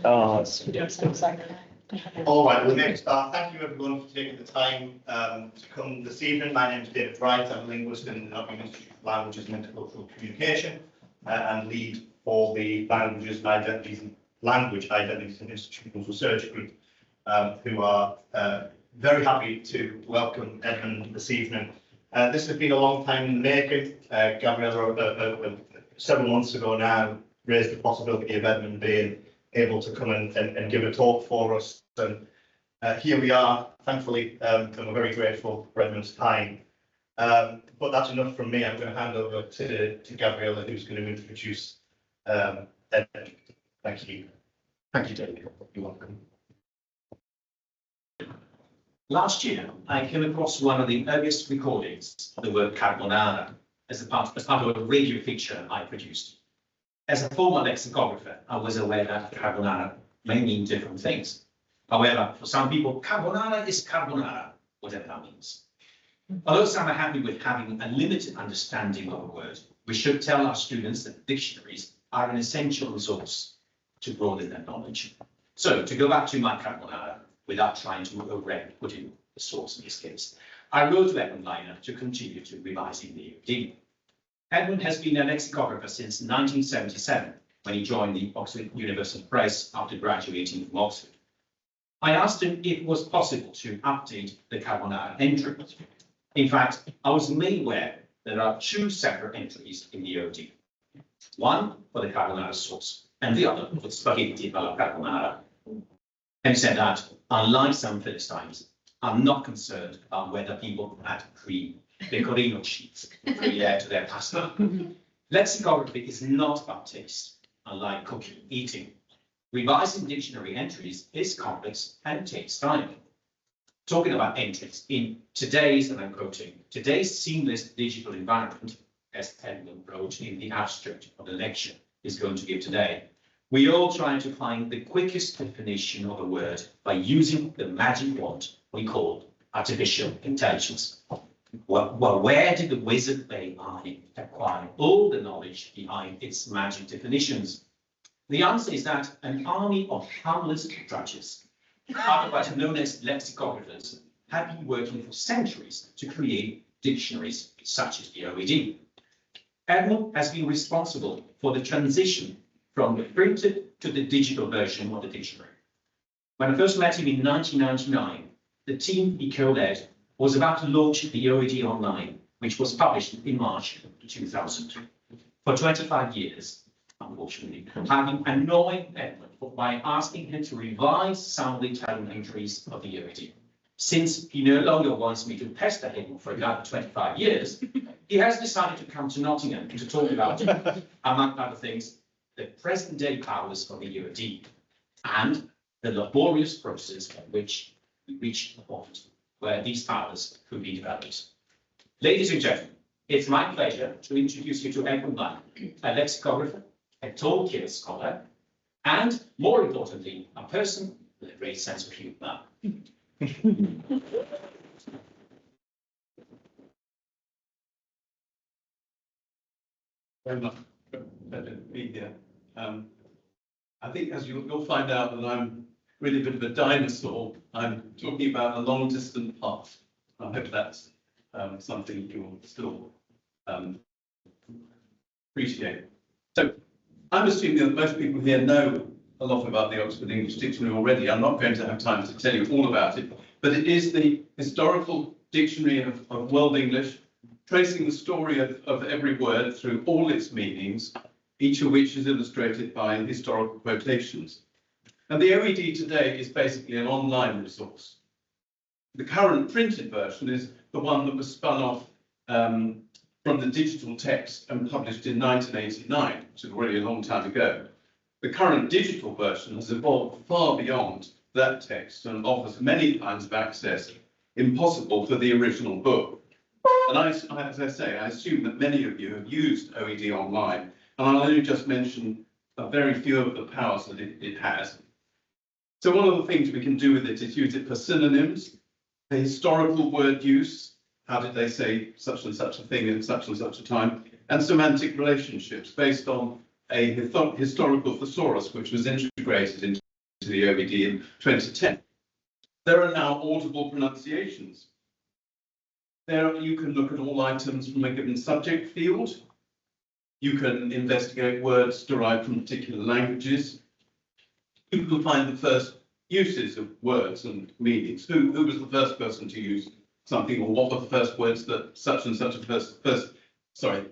Oh, All right, we'll make a start. Thank you everyone for taking the time to come this evening. My name is David Wright. I'm a linguist in the Nottingham Institute of Languages and Intercultural Communication and lead for the Language Identities and Institutional Research Group, who are very happy to welcome Edmund this evening. This has been a long time in the making. Gabriele, several months ago now, raised the possibility of Edmund being able to come and give a talk for us. And here we are, thankfully, and we're very grateful for Edmund's time. But that's enough from me. I'm going to hand over to Gabriele, who's going to introduce Edmund. Thank you. Thank you, David. You're welcome. Last year, I came across one of the earliest recordings of the word carbonara as part of a radio feature I produced. As a former lexicographer, I was aware that carbonara may mean different things. However, for some people, carbonara is carbonara, whatever that means. Although some are happy with having a limited understanding of a word, we should tell our students that dictionaries are an essential resource to broaden their knowledge. So, to go back to my carbonara, without trying to put in the source in this case, I wrote to Edmund Weiner to continue to revising the EOD. Edmund has been a lexicographer since 1977, when he joined the Oxford University Press after graduating from Oxford. I asked him if it was possible to update the carbonara entry. In fact, I was made aware there are two separate entries in the EOD. One for the carbonara sauce, and the other for spaghetti alla carbonara. And he said that, unlike some Philistines, I'm not concerned about whether people add cream, pecorino cheese, to their pasta. Lexicography is not about taste, unlike cooking, eating. Revising dictionary entries is complex and takes time. Talking about entries in today's, and I'm quoting, today's seamless digital environment, as Edmund wrote in the abstract of the lecture he's going to give today, we all try to find the quickest definition of a word by using the magic wand we call artificial intelligence. Well, where did the wizard AI acquire all the knowledge behind its magic definitions? The answer is that an army of harmless drudges, otherwise known as lexicographers, have been working for centuries to create dictionaries such as the OED. Edmund has been responsible for the transition from the printed to the digital version of the dictionary. When I first met him in 1999, the team he co-led was about to launch the OED online, which was published in March 2000. For 25 years, unfortunately, I've been annoying Edmund by asking him to revise some of the Italian entries of the OED. Since he no longer wants me to pester him for another 25 years, he has decided to come to Nottingham to talk about, among other things, the present-day powers of the OED and the laborious process by which we reach the point where these powers could be developed. Ladies and gentlemen, it's my pleasure to introduce you to Edmund Weiner, a lexicographer, a Tolkien scholar, and, more importantly, a person with a great sense of humor. Very much pleasure to be here. I think, as you'll find out, that I'm really a bit of a dinosaur. I'm talking about a long distant past. I hope that's something you'll still appreciate. So I'm assuming that most people here know a lot about the Oxford English Dictionary already. I'm not going to have time to tell you all about it, but it is the historical dictionary of World English, tracing the story of every word through all its meanings, each of which is illustrated by historical quotations. And the OED today is basically an online resource. The current printed version is the one that was spun off from the digital text and published in 1989, which is already a long time ago. The current digital version has evolved far beyond that text and offers many kinds of access impossible for the original book. And as I say, I assume that many of you have used OED online, and I'll only just mention a very few of the powers that it has. So one of the things we can do with it is use it for synonyms, for historical word use, how did they say such and such a thing in such and such a time, and semantic relationships based on a historical thesaurus, which was integrated into the OED in 2010. There are now audible pronunciations. There you can look at all items from a given subject field. You can investigate words derived from particular languages. You can find the first uses of words and meanings. Who was the first person to use something, or what were the first words that such and such a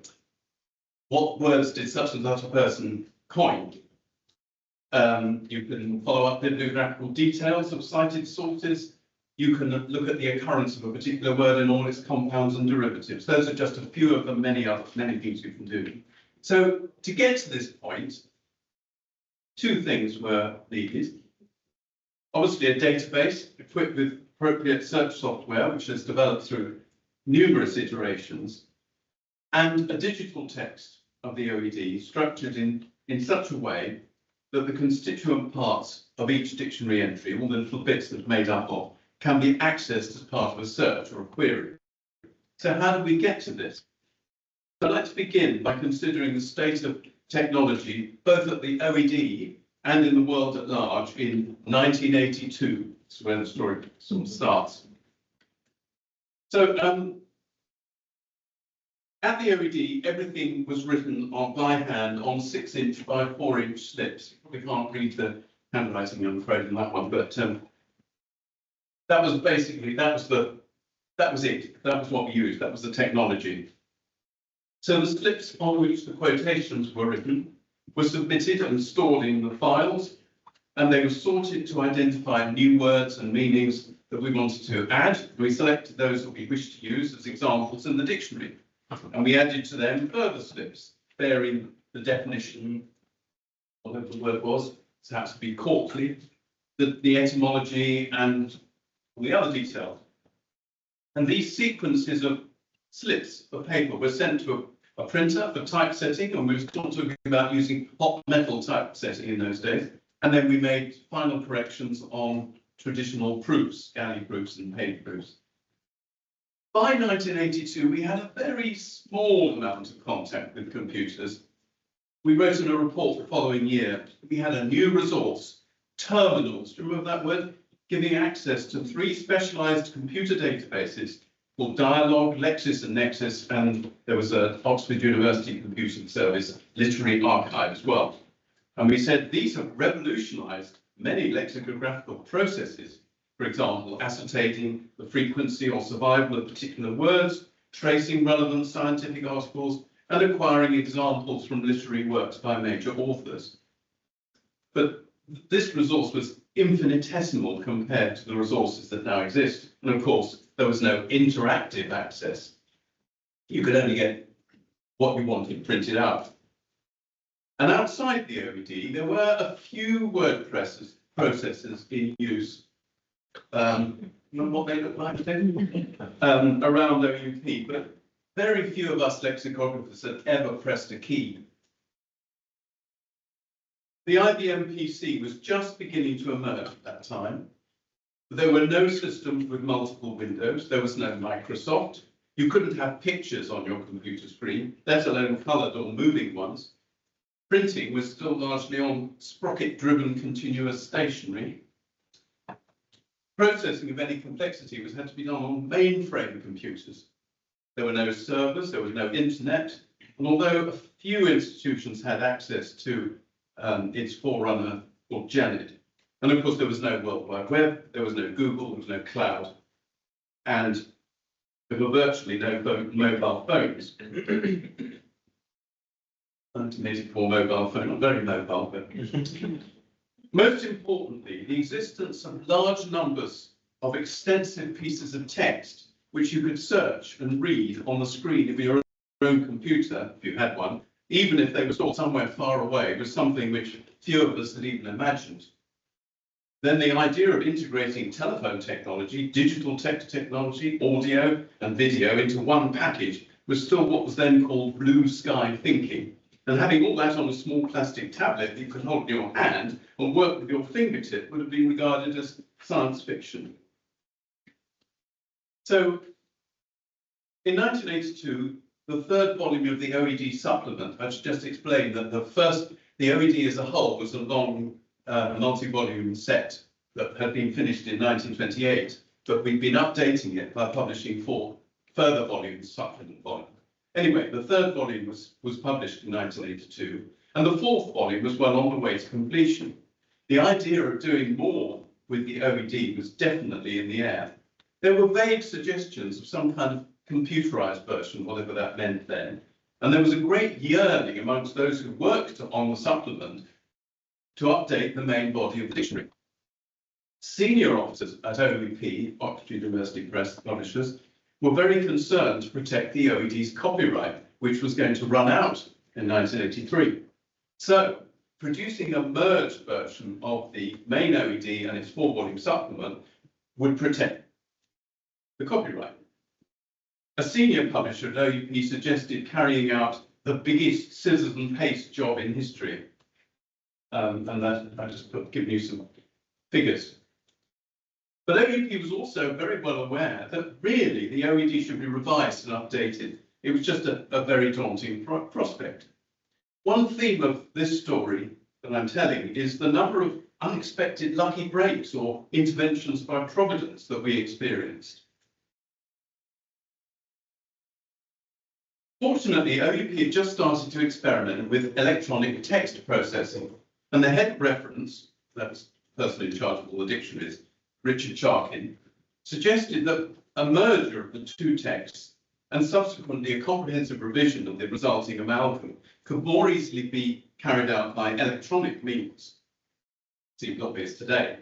what words did such and such a person coin? You can follow up bibliographical details of cited sources. You can look at the occurrence of a particular word in all its compounds and derivatives. Those are just a few of the many things you can do. So to get to this point, two things were needed. Obviously, a database equipped with appropriate search software, which is developed through numerous iterations, and a digital text of the OED structured in such a way that the constituent parts of each dictionary entry, all the little bits that are made up of, can be accessed as part of a search or a query. So how do we get to this? So let's begin by considering the state of technology, both at the OED and in the world at large in 1982. That's where the story sort of starts. So at the OED, everything was written by hand on 6-inch by 4-inch slips. You probably can't read the handwriting, I'm afraid, in that one, but that was basically, that was it. That was what we used. That was the technology. So the slips on which the quotations were written were submitted and stored in the files, and they were sorted to identify new words and meanings that we wanted to add. We selected those that we wished to use as examples in the dictionary, and we added to them further slips, bearing the definition, whatever the word was, so it has to be courtly, the etymology, and all the other details. And these sequences of slips of paper were sent to a printer for typesetting, and we were talking about using hot metal typesetting in those days. And then we made final corrections on traditional proofs, galley proofs and paper proofs. By 1982, we had a very small amount of contact with computers. We wrote in a report the following year, we had a new resource, terminals, do you remember that word? Giving access to 3 specialised computer databases called Dialogue, Lexis and Nexus, and there was an Oxford University Computing Service literary archive as well. And we said these have revolutionised many lexicographical processes, for example, ascertaining the frequency or survival of particular words, tracing relevant scientific articles, and acquiring examples from literary works by major authors. But this resource was infinitesimal compared to the resources that now exist. And of course, there was no interactive access. You could only get what you wanted printed out. And outside the OED, there were a few word processors in use. Remember what they look like then? Around OUP, but very few of us lexicographers had ever pressed a key. The IBM PC was just beginning to emerge at that time. There were no systems with multiple windows. There was no Microsoft. You couldn't have pictures on your computer screen, let alone coloured or moving ones. Printing was still largely on sprocket-driven continuous stationery. Processing of any complexity had to be done on mainframe computers. There were no servers, there was no internet, and although a few institutions had access to its forerunner called Janet, and of course there was no World Wide Web, there was no Google, there was no cloud, and there were virtually no mobile phones. 1984 mobile phone, not very mobile, but most importantly, the existence of large numbers of extensive pieces of text which you could search and read on the screen of your own computer, if you had one, even if they were stored somewhere far away, was something which few of us had even imagined. Then the idea of integrating telephone technology, digital text technology, audio and video into one package was still what was then called blue sky thinking. And having all that on a small plastic tablet that you could hold in your hand and work with your fingertip would have been regarded as science fiction. So in 1982, the third volume of the OED supplement, I should just explain that the OED as a whole was a long multi-volume set that had been finished in 1928, but we've been updating it by publishing 4 further volumes, supplement volume. Anyway, the third volume was published in 1982, and the 4th volume was well on the way to completion. The idea of doing more with the OED was definitely in the air. There were vague suggestions of some kind of computerized version, whatever that meant then, and there was a great yearning amongst those who worked on the supplement to update the main body of the dictionary. Senior officers at OUP, Oxford University Press publishers, were very concerned to protect the OED's copyright, which was going to run out in 1983. So, producing a merged version of the main OED and its 4-volume supplement would protect the copyright. A senior publisher at OUP suggested carrying out the biggest scissors and paste job in history. And that I just given you some figures. But OUP was also very well aware that really the OED should be revised and updated. It was just a very daunting prospect. One theme of this story that I'm telling is the number of unexpected lucky breaks or interventions by providence that we experienced. Fortunately, OUP had just started to experiment with electronic text processing, and the head reference, that was the person in charge of all the dictionaries, Richard Charkin, suggested that a merger of the 2 texts and subsequently a comprehensive revision of the resulting amalgam could more easily be carried out by electronic means. Seems obvious today.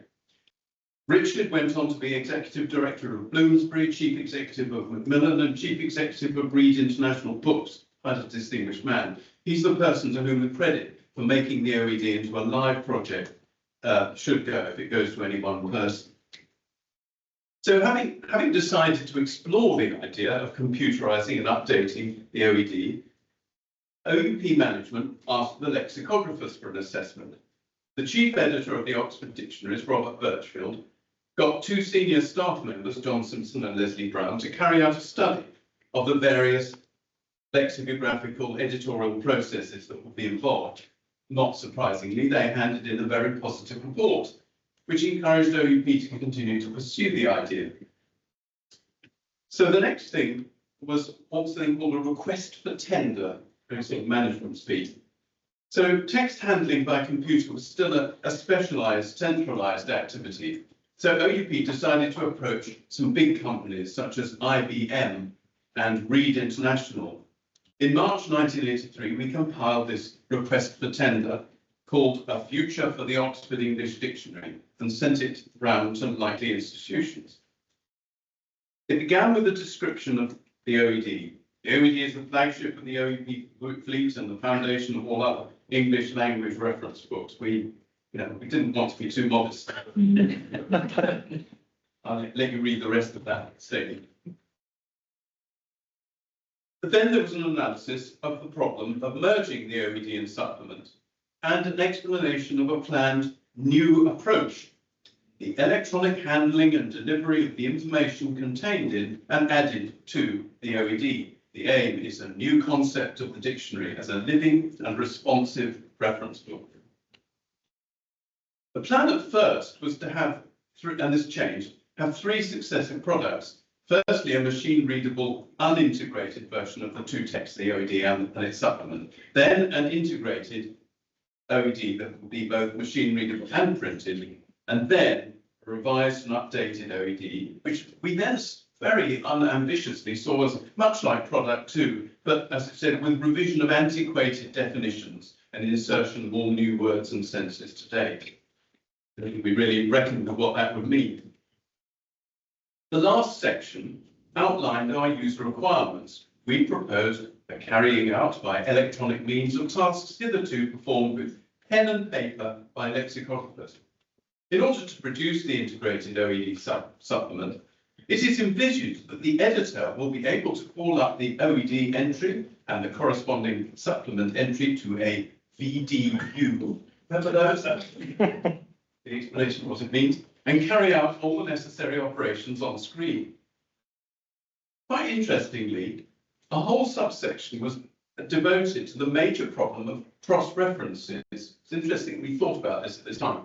Richard went on to be Executive Director of Bloomsbury, Chief Executive of Macmillan, and Chief Executive of Reed International Books. Quite a distinguished man. He's the person to whom the credit for making the OED into a live project should go, if it goes to any one person. So having decided to explore the idea of computerizing and updating the OED, OUP management asked the lexicographers for an assessment. The chief editor of the Oxford Dictionaries, Robert Birchfield, got 2 senior staff members, John Simpson and Leslie Brown, to carry out a study of the various lexicographical editorial processes that would be involved. Not surprisingly, they handed in a very positive report, which encouraged OUP to continue to pursue the idea. So the next thing was what's then called a request for tender, very sort of management speak. So text handling by computer was still a specialized, centralized activity. So OUP decided to approach some big companies such as IBM and Reed International. In March 1983, we compiled this request for tender called A Future for the Oxford English Dictionary and sent it round to likely institutions. It began with a description of the OED. The OED is the flagship of the OUP fleet and the foundation of all other English language reference books. We didn't want to be too modest. I'll let you read the rest of that statement. But then there was an analysis of the problem of merging the OED and supplement and an explanation of a planned new approach, the electronic handling and delivery of the information contained in and added to the OED. The aim is a new concept of the dictionary as a living and responsive reference book. The plan at first was to have, and this changed, have 3 successive products. Firstly, a machine-readable, unintegrated version of the 2 texts, the OED and its supplement. Then an integrated OED that would be both machine-readable and printed. And then a revised and updated OED, which we then very unambitiously saw as much like product 2, but as I said, with revision of antiquated definitions and insertion of all new words and senses today. We really reckoned with what that would mean. The last section outlined our user requirements. We proposed the carrying out by electronic means of tasks hitherto performed with pen and paper by lexicographers. In order to produce the integrated OED supplement, it is envisaged that the editor will be able to call up the OED entry and the corresponding supplement entry to a VDU. Remember those? The explanation of what it means, and carry out all the necessary operations on screen. Quite interestingly, a whole subsection was devoted to the major problem of cross-references. It's interesting we thought about this at this time,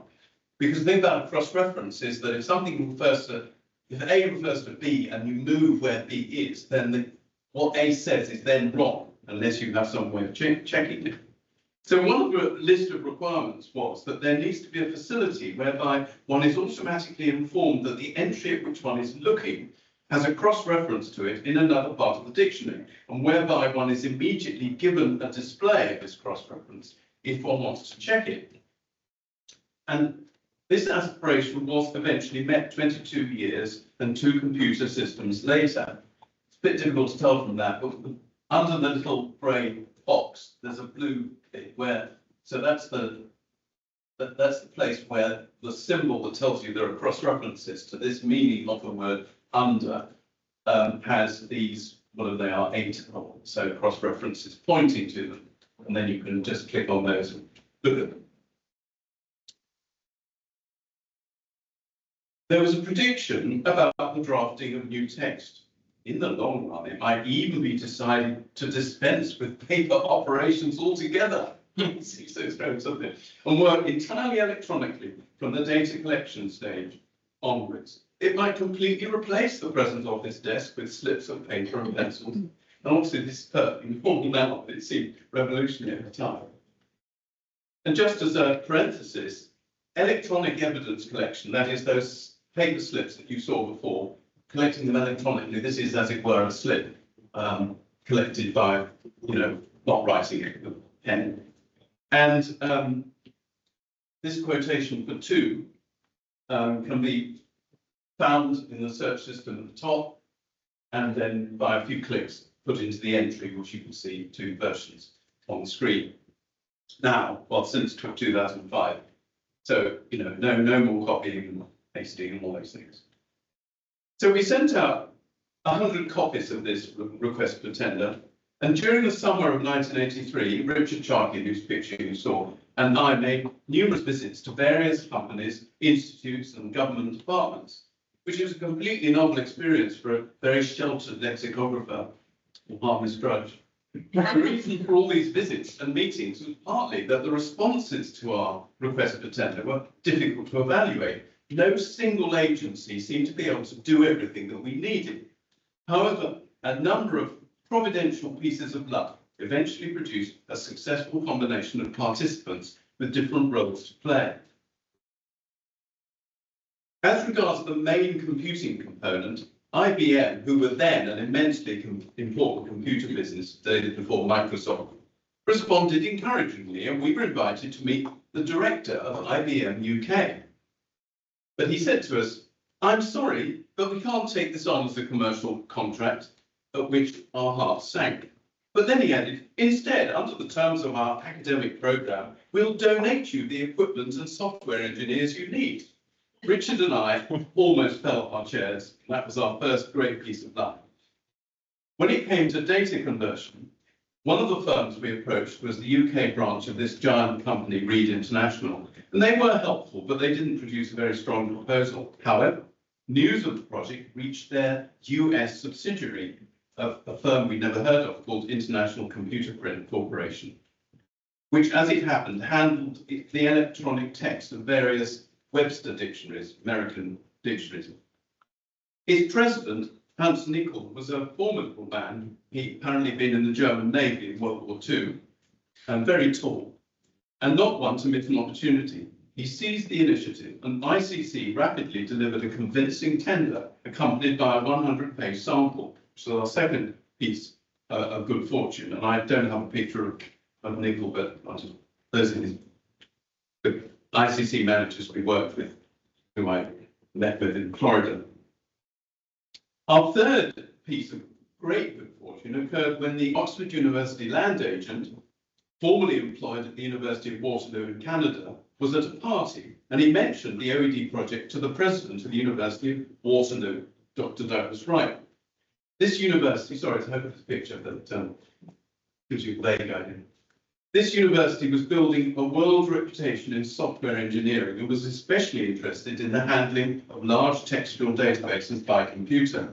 because the thing about cross-reference is that if something refers to, if A refers to B and you move where B is, then what A says is then wrong, unless you have some way of checking it. So one of the list of requirements was that there needs to be a facility whereby one is automatically informed that the entry at which one is looking has a cross-reference to it in another part of the dictionary, and whereby one is immediately given a display of this cross-reference if one wants to check it. And this aspiration was eventually met 22 years and 2 computer systems later. It's a bit difficult to tell from that, but under the little grey box, there's a blue bit where, so that's the place where the symbol that tells you there are cross-references to this meaning of the word under has these, whatever they are, 8 so cross-references pointing to them, and then you can just click on those and look at them. There was a prediction about the drafting of new text. In the long run, it might even be decided to dispense with paper operations altogether, and work entirely electronically from the data collection stage onwards. It might completely replace the present office desk with slips of paper and pencils. And obviously this is perfectly normal now, but it seemed revolutionary at the time. And just as a parenthesis, electronic evidence collection, that is those paper slips that you saw before, collecting them electronically, this is, as it were, a slip collected by, not writing it with a pen. And this quotation for 2 can be found in the search system at the top, and then by a few clicks put into the entry, which you can see 2 versions on the screen. Now, well, since 2005, so no more copying and pasting and all those things. So we sent out 100 copies of this request for tender, and during the summer of 1983, Richard Sharkey, whose picture you saw, and I made numerous visits to various companies, institutes and government departments, which was a completely novel experience for a very sheltered lexicographer, or harmless drudge. The reason for all these visits and meetings was partly that the responses to our request for tender were difficult to evaluate. No single agency seemed to be able to do everything that we needed. However, a number of providential pieces of luck eventually produced a successful combination of participants with different roles to play. As regards the main computing component, IBM, who were then an immensely important computer business dated before Microsoft, responded encouragingly, and we were invited to meet the director of IBM UK. But he said to us, "I'm sorry, but we can't take this on as a commercial contract," at which our hearts sank. But then he added, "Instead, under the terms of our academic programme, we'll donate you the equipment and software engineers you need." Richard and I almost fell off our chairs. That was our first great piece of luck. When it came to data conversion, one of the firms we approached was the UK branch of this giant company, Reed International, and they were helpful, but they didn't produce a very strong proposal. However, news of the project reached their US subsidiary, a firm we'd never heard of called International Computer Print Corporation, which, as it happened, handled the electronic text of various Webster dictionaries, American dictionaries. Its president, Hans Nickel, was a formidable man. He'd apparently been in the German Navy in World War II, and very tall, and not one to miss an opportunity. He seized the initiative, and ICC rapidly delivered a convincing tender, accompanied by a 100-page sample, which was our second piece of good fortune. And I don't have a picture of Nickel, but those are his ICC managers we worked with, who I met with in Florida. Our third piece of great good fortune occurred when the Oxford University land agent, formerly employed at the University of Waterloo in Canada, was at a party, and he mentioned the OED project to the president of the University of Waterloo, Dr. Douglas Wright. This university, sorry, I hope it's a picture that gives you a vague idea. This university was building a world reputation in software engineering and was especially interested in the handling of large textual databases by computer.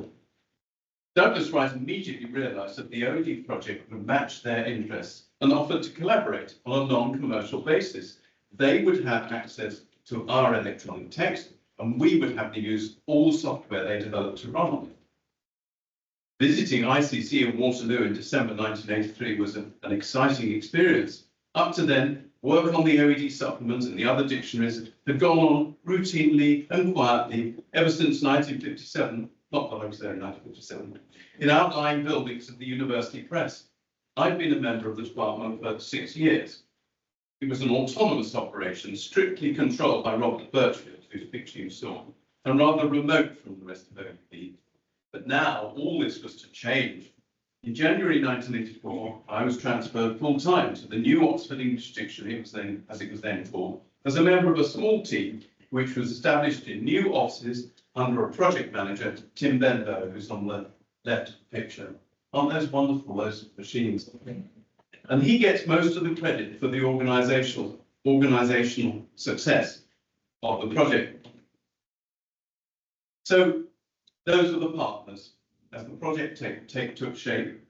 Douglas Wright immediately realised that the OED project would match their interests and offered to collaborate on a non-commercial basis. They would have access to our electronic text, and we would have to use all software they developed to run on it. Visiting ICC in Waterloo in December 1983 was an exciting experience. Up to then, work on the OED supplements and the other dictionaries had gone on routinely and quietly ever since 1957, not that I was there in 1957, in outlying buildings of the University Press. I'd been a member of the department for 6 years. It was an autonomous operation, strictly controlled by Robert Birchfield, whose picture you saw, and rather remote from the rest of OED. But now all this was to change. In January 1984, I was transferred full-time to the new Oxford English Dictionary, as it was then called, as a member of a small team which was established in new offices under a project manager, Tim Benbow, who's on the left picture. Aren't those wonderful, those machines? And he gets most of the credit for the organizational success of the project. So those are the partners. As the project took shape,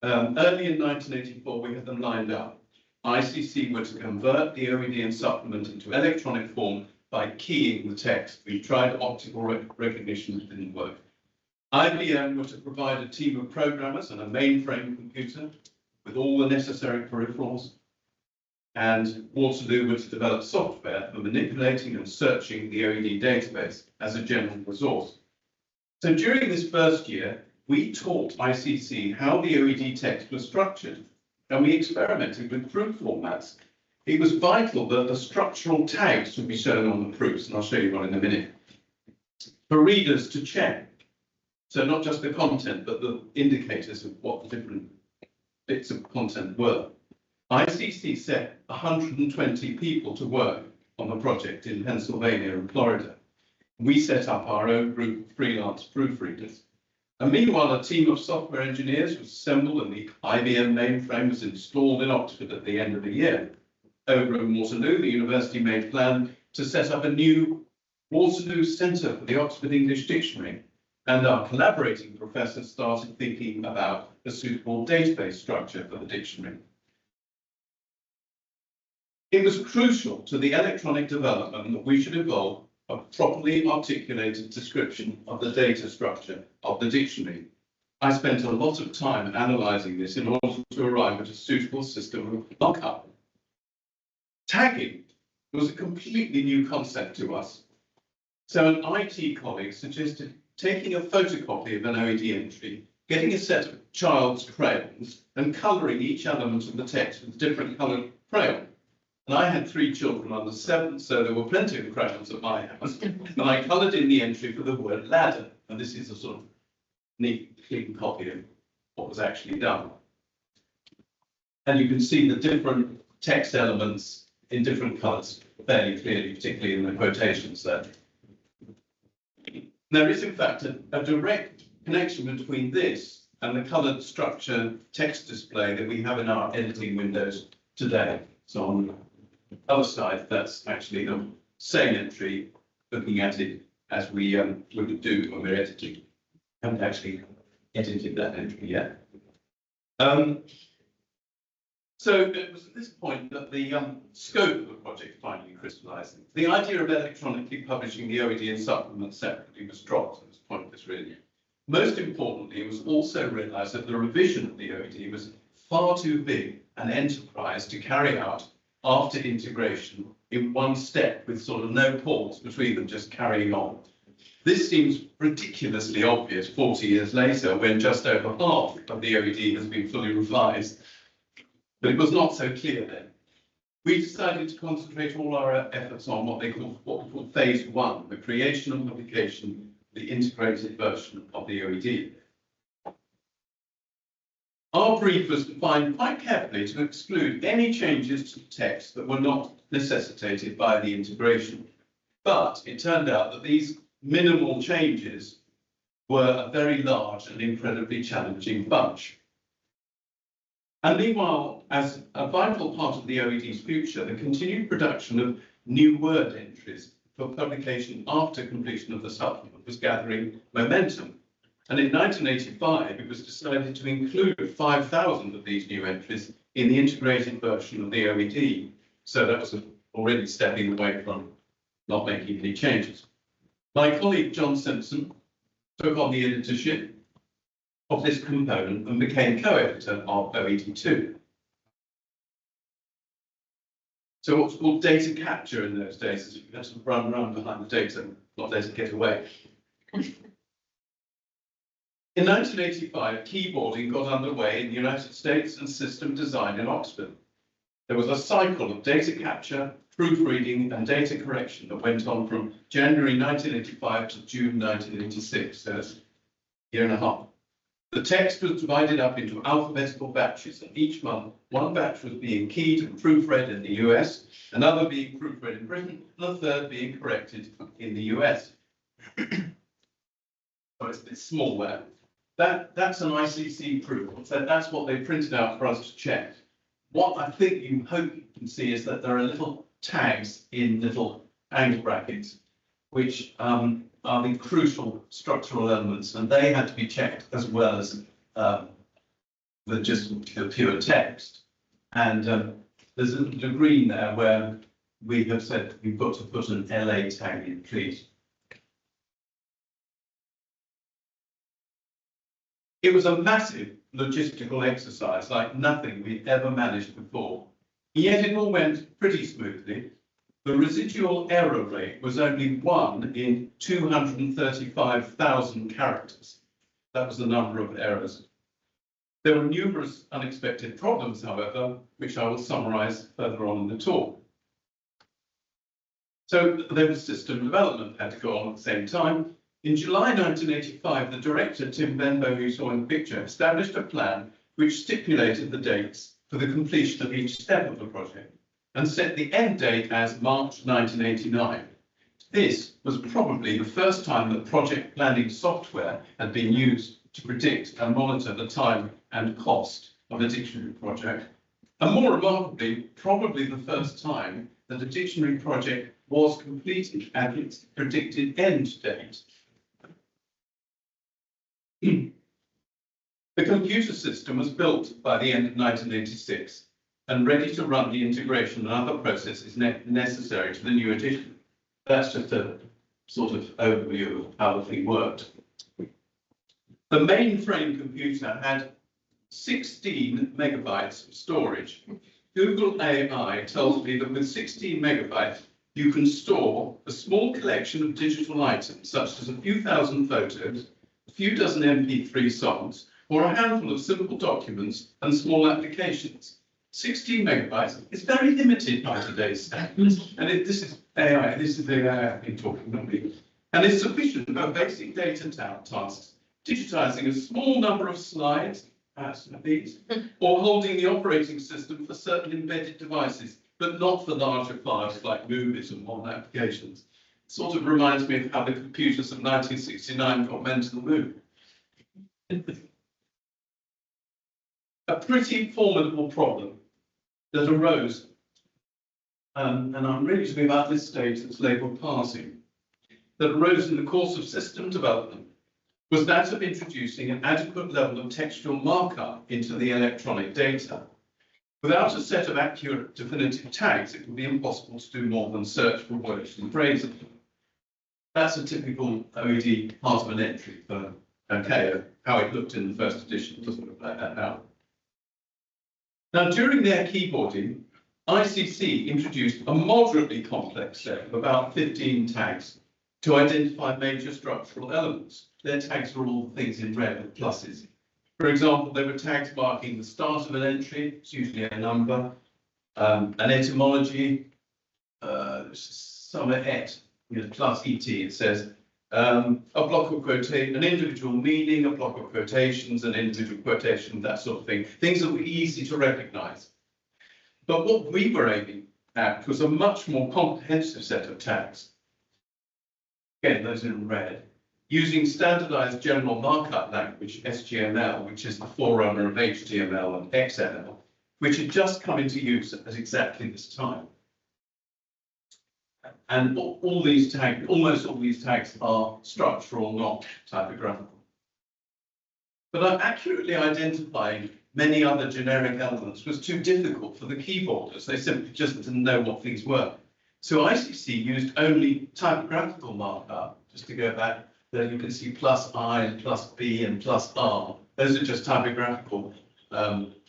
early in 1984, we had them lined up. ICC were to convert the OED and supplement into electronic form by keying the text. We tried optical recognition, it didn't work. IBM were to provide a team of programmers and a mainframe computer with all the necessary peripherals. And Waterloo were to develop software for manipulating and searching the OED database as a general resource. So during this first year, we taught ICC how the OED text was structured, and we experimented with proof formats. It was vital that the structural tags would be shown on the proofs, and I'll show you one in a minute, for readers to check. So not just the content, but the indicators of what the different bits of content were. ICC set 120 people to work on the project in Pennsylvania and Florida. We set up our own group of freelance proofreaders. And meanwhile, a team of software engineers was assembled and the IBM mainframe was installed in Oxford at the end of the year. Over in Waterloo, the university made a plan to set up a new Waterloo Centre for the Oxford English Dictionary. And our collaborating professors started thinking about a suitable database structure for the dictionary. It was crucial to the electronic development that we should evolve a properly articulated description of the data structure of the dictionary. I spent a lot of time analysing this in order to arrive at a suitable system of lockup. Tagging was a completely new concept to us. So an IT colleague suggested taking a photocopy of an OED entry, getting a set of child's crayons and colouring each element of the text with different coloured crayon. And I had 3 children under 7, so there were plenty of crayons at my house. And I coloured in the entry for the word ladder. And this is a sort of neat, clean copy of what was actually done. And you can see the different text elements in different colours fairly clearly, particularly in the quotations there. There is, in fact, a direct connection between this and the coloured structure text display that we have in our editing windows today. So on the other side, that's actually the same entry, looking at it as we would do when we're editing. I haven't actually edited that entry yet. So it was at this point that the scope of the project finally crystallised. The idea of electronically publishing the OED and supplement separately was dropped. It was pointless, really. Most importantly, it was also realised that the revision of the OED was far too big an enterprise to carry out after integration in one step with sort of no pause between them, just carrying on. This seems ridiculously obvious 40 years later when just over half of the OED has been fully revised. But it was not so clear then. We decided to concentrate all our efforts on what we call phase 1, the creation and publication of the integrated version of the OED. Our brief was defined quite carefully to exclude any changes to the text that were not necessitated by the integration. But it turned out that these minimal changes were a very large and incredibly challenging bunch. And meanwhile, as a vital part of the OED's future, the continued production of new word entries for publication after completion of the supplement was gathering momentum. And in 1985, it was decided to include 5,000 of these new entries in the integrated version of the OED. So that was already stepping away from not making any changes. My colleague John Simpson took on the editorship of this component and became co-editor of OED2. So what's called data capture in those days is you had to run around behind the data, not let it get away. In 1985, keyboarding got underway in the United States and system design in Oxford. There was a cycle of data capture, proofreading and data correction that went on from January 1985 to June 1986, so that's a year and a half. The text was divided up into alphabetical batches, and each month one batch was being keyed and proofread in the US, another being proofread in Britain, and a third being corrected in the US. So it's a bit small there. That's an ICC proof. So that's what they printed out for us to check. What I think you hope you can see is that there are little tags in little angle brackets, which are the crucial structural elements, and they had to be checked as well as just the pure text. And there's a green there where we have said we've got to put an LA tag in, please. It was a massive logistical exercise like nothing we'd ever managed before. Yet it all went pretty smoothly. The residual error rate was only 1 in 235,000 characters. That was the number of errors. There were numerous unexpected problems, however, which I will summarise further on in the talk. So there was system development that had to go on at the same time. In July 1985, the director, Tim Benbow, who you saw in the picture, established a plan which stipulated the dates for the completion of each step of the project and set the end date as March 1989. This was probably the first time that project planning software had been used to predict and monitor the time and cost of a dictionary project. And more remarkably, probably the first time that a dictionary project was completed at its predicted end date. The computer system was built by the end of 1986 and ready to run the integration and other processes necessary to the new edition. That's just a sort of overview of how the thing worked. The mainframe computer had 16 megabytes of storage. Google AI tells me that with 16 megabytes, you can store a small collection of digital items, such as a few thousand photos, a few dozen MP3 songs, or a handful of simple documents and small applications. 16 megabytes is very limited by today's standards. And this is AI, this is the AI I've been talking about. And it's sufficient for basic data tasks, digitizing a small number of slides, perhaps these, or holding the operating system for certain embedded devices, but not for larger files like movies and modern applications. It sort of reminds me of how the computers of 1969 got men to the moon. A pretty formidable problem that arose, and I'm really talking about this stage that's labelled parsing, that arose in the course of system development was that of introducing an adequate level of textual markup into the electronic data. Without a set of accurate definitive tags, it would be impossible to do more than search for words and phrases. That's a typical OED part of an entry for KO, how it looked in the first edition. It doesn't look like that now. Now, during their keyboarding, ICC introduced a moderately complex set of about 15 tags to identify major structural elements. Their tags were all things in red with pluses. For example, there were tags marking the start of an entry, it's usually a number, an etymology, some et, plus et, it says, a block of quotation, an individual meaning, a block of quotations, an individual quotation, that sort of thing. Things that were easy to recognize. But what we were aiming at was a much more comprehensive set of tags. Again, those in red, using standardized general markup language, SGML, which is the forerunner of HTML and XML, which had just come into use at exactly this time. And all these tags, almost all these tags are structural, not typographical. but accurately identifying many other generic elements was too difficult for the keyboarders. They simply just didn't know what these were. So ICC used only typographical markup. Just to go back, there you can see +I and +B and +R. Those are just typographical,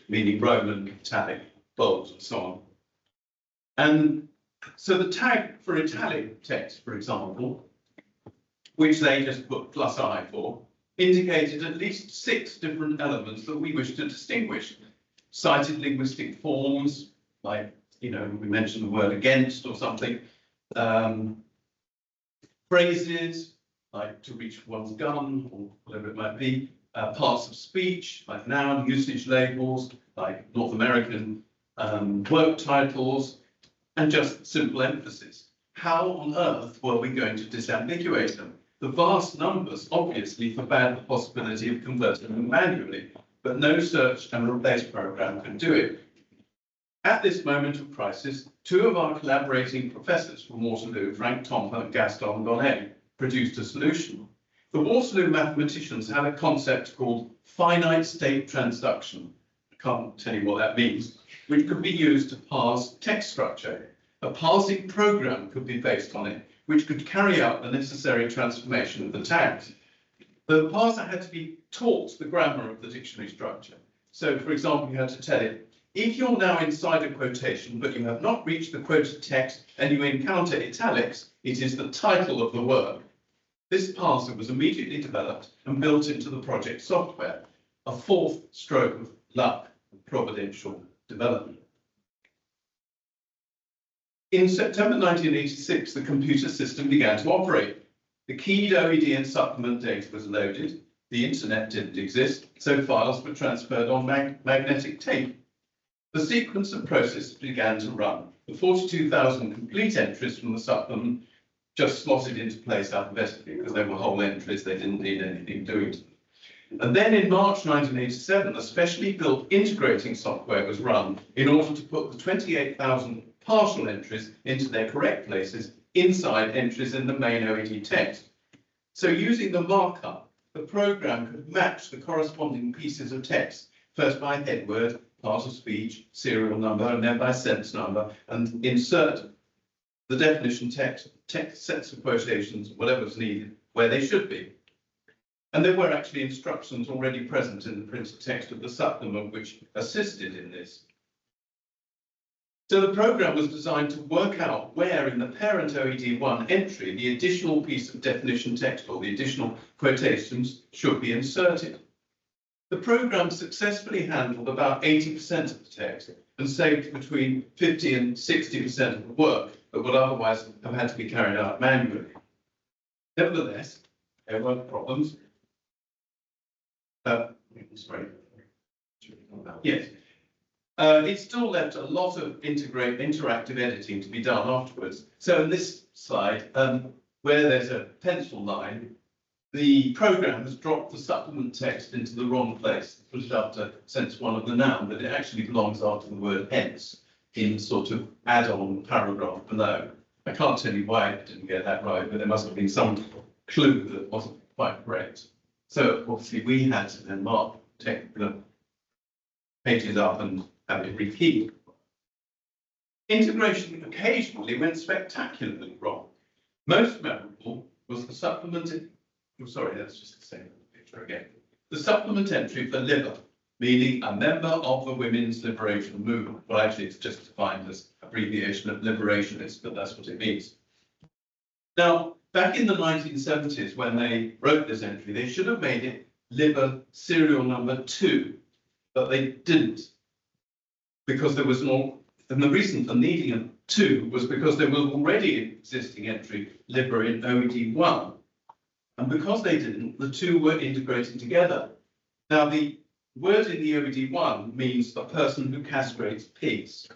meaning Roman, italic, bold, and so on. And so the tag for italic text, for example, which they just put +I for, indicated at least 6 different elements that we wish to distinguish. Cited linguistic forms, like, we mentioned the word against or something. Phrases, like to reach one's gun, or whatever it might be. Parts of speech, like noun, usage labels, like North American work titles, and just simple emphasis. How on earth were we going to disambiguate them? The vast numbers obviously forbade the possibility of converting them manually, but no search and replace program could do it. At this moment of crisis, 2 of our collaborating professors from Waterloo, Frank Tomper and Gaston Gonnet, produced a solution. The Waterloo mathematicians had a concept called finite state transduction. I can't tell you what that means, which could be used to parse text structure. A parsing program could be based on it, which could carry out the necessary transformation of the tags. The parser had to be taught the grammar of the dictionary structure. So, for example, you had to tell it, if you're now inside a quotation, but you have not reached the quoted text and you encounter italics, it is the title of the work. This parser was immediately developed and built into the project software, a 4th stroke of luck and providential development. In September 1986, the computer system began to operate. The keyed OED and supplement data was loaded. The internet didn't exist, so files were transferred on magnetic tape. The sequence of processes began to run. The 42,000 complete entries from the supplement just slotted into place alphabetically because they were whole entries, they didn't need anything doing to them. And then in March 1987, a specially built integrating software was run in order to put the 28,000 partial entries into their correct places inside entries in the main OED text. So using the markup, the program could match the corresponding pieces of text, first by head word, part of speech, serial number, and then by sentence number, and insert the definition text sets of quotations, whatever's needed, where they should be. And there were actually instructions already present in the printed text of the supplement which assisted in this. So the program was designed to work out where in the parent OED1 entry the additional piece of definition text or the additional quotations should be inserted. The program successfully handled about 80% of the text and saved between 50 and 60% of the work that would otherwise have had to be carried out manually. Nevertheless, there were problems. Sorry. Yes. It still left a lot of interactive editing to be done afterwards. So in this slide, where there's a pencil line, the program has dropped the supplement text into the wrong place, put it after sense 1 of the noun, but it actually belongs after the word hence in sort of add-on paragraph below. I can't tell you why I didn't get that right, but there must have been some clue that wasn't quite correct. So obviously we had to then mark the pages up and have it rekeyed. Integration occasionally went spectacularly wrong. Most memorable was the supplement. Oh, sorry, that's just the same picture again. The supplement entry for LIBER, meaning a member of the Women's Liberation Movement. Well, actually, it's just defined as abbreviation of liberationist, but that's what it means. Now, back in the 1970s, when they wrote this entry, they should have made it LIBER serial number 2, but they didn't, because there was more. And the reason for needing a 2 was because there was already an existing entry, LIBER in OED1. And because they didn't, the 2 were integrated together. Now, the word in the OED1 means a person who castrates pigs.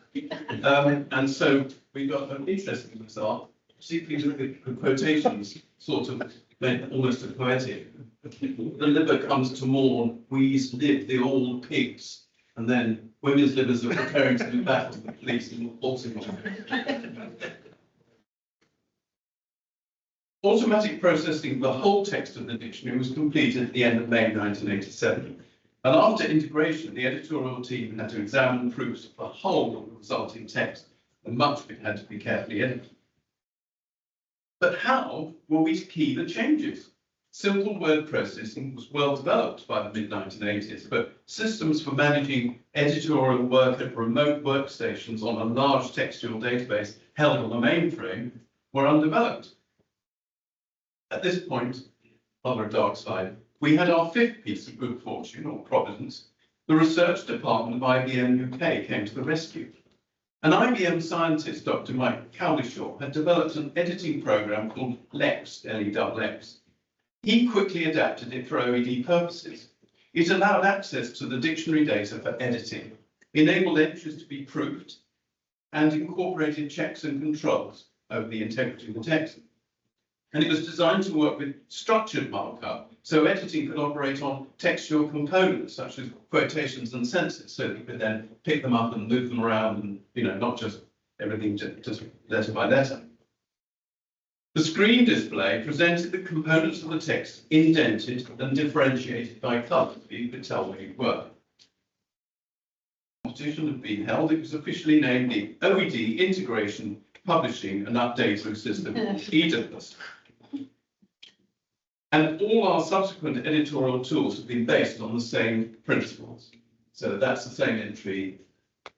And so we got an interesting result. Particularly the quotations sort of meant almost a poetic. The liver comes to mourn, we's live the old pigs. And then women's livers are preparing to do battle with the police in Baltimore. Automatic processing of the whole text of the dictionary was completed at the end of May 1987. And after integration, the editorial team had to examine proofs of the whole of the resulting text, and much of it had to be carefully edited. But how were we to key the changes? Simple word processing was well developed by the mid-1980s, but systems for managing editorial work at remote workstations on a large textual database held on a mainframe were undeveloped. At this point, on the dark side, we had our fifth piece of good fortune, or providence. The research department of IBM UK came to the rescue. An IBM scientist, Dr. Mike Cowlishaw, had developed an editing program called LEX, L-E-X. He quickly adapted it for OED purposes. It allowed access to the dictionary data for editing, enabled entries to be proofed, and incorporated checks and controls over the integrity of the text. And it was designed to work with structured markup, so editing could operate on textual components such as quotations and senses, so that you could then pick them up and move them around, and not just everything just letter by letter. The screen display presented the components of the text indented and differentiated by colour, so you could tell where you were. The competition had been held. It was officially named the OED Integration, Publishing and Updating System, EDIPUS. And all our subsequent editorial tools have been based on the same principles. So that's the same entry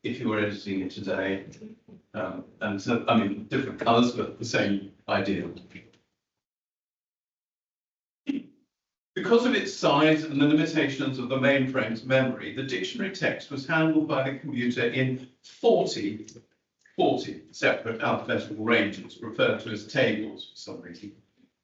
if you were editing it today. And so, I mean, different colours, but the same idea. Because of its size and the limitations of the mainframe's memory, the dictionary text was handled by the computer in 40 separate alphabetical ranges, referred to as tables for some reason.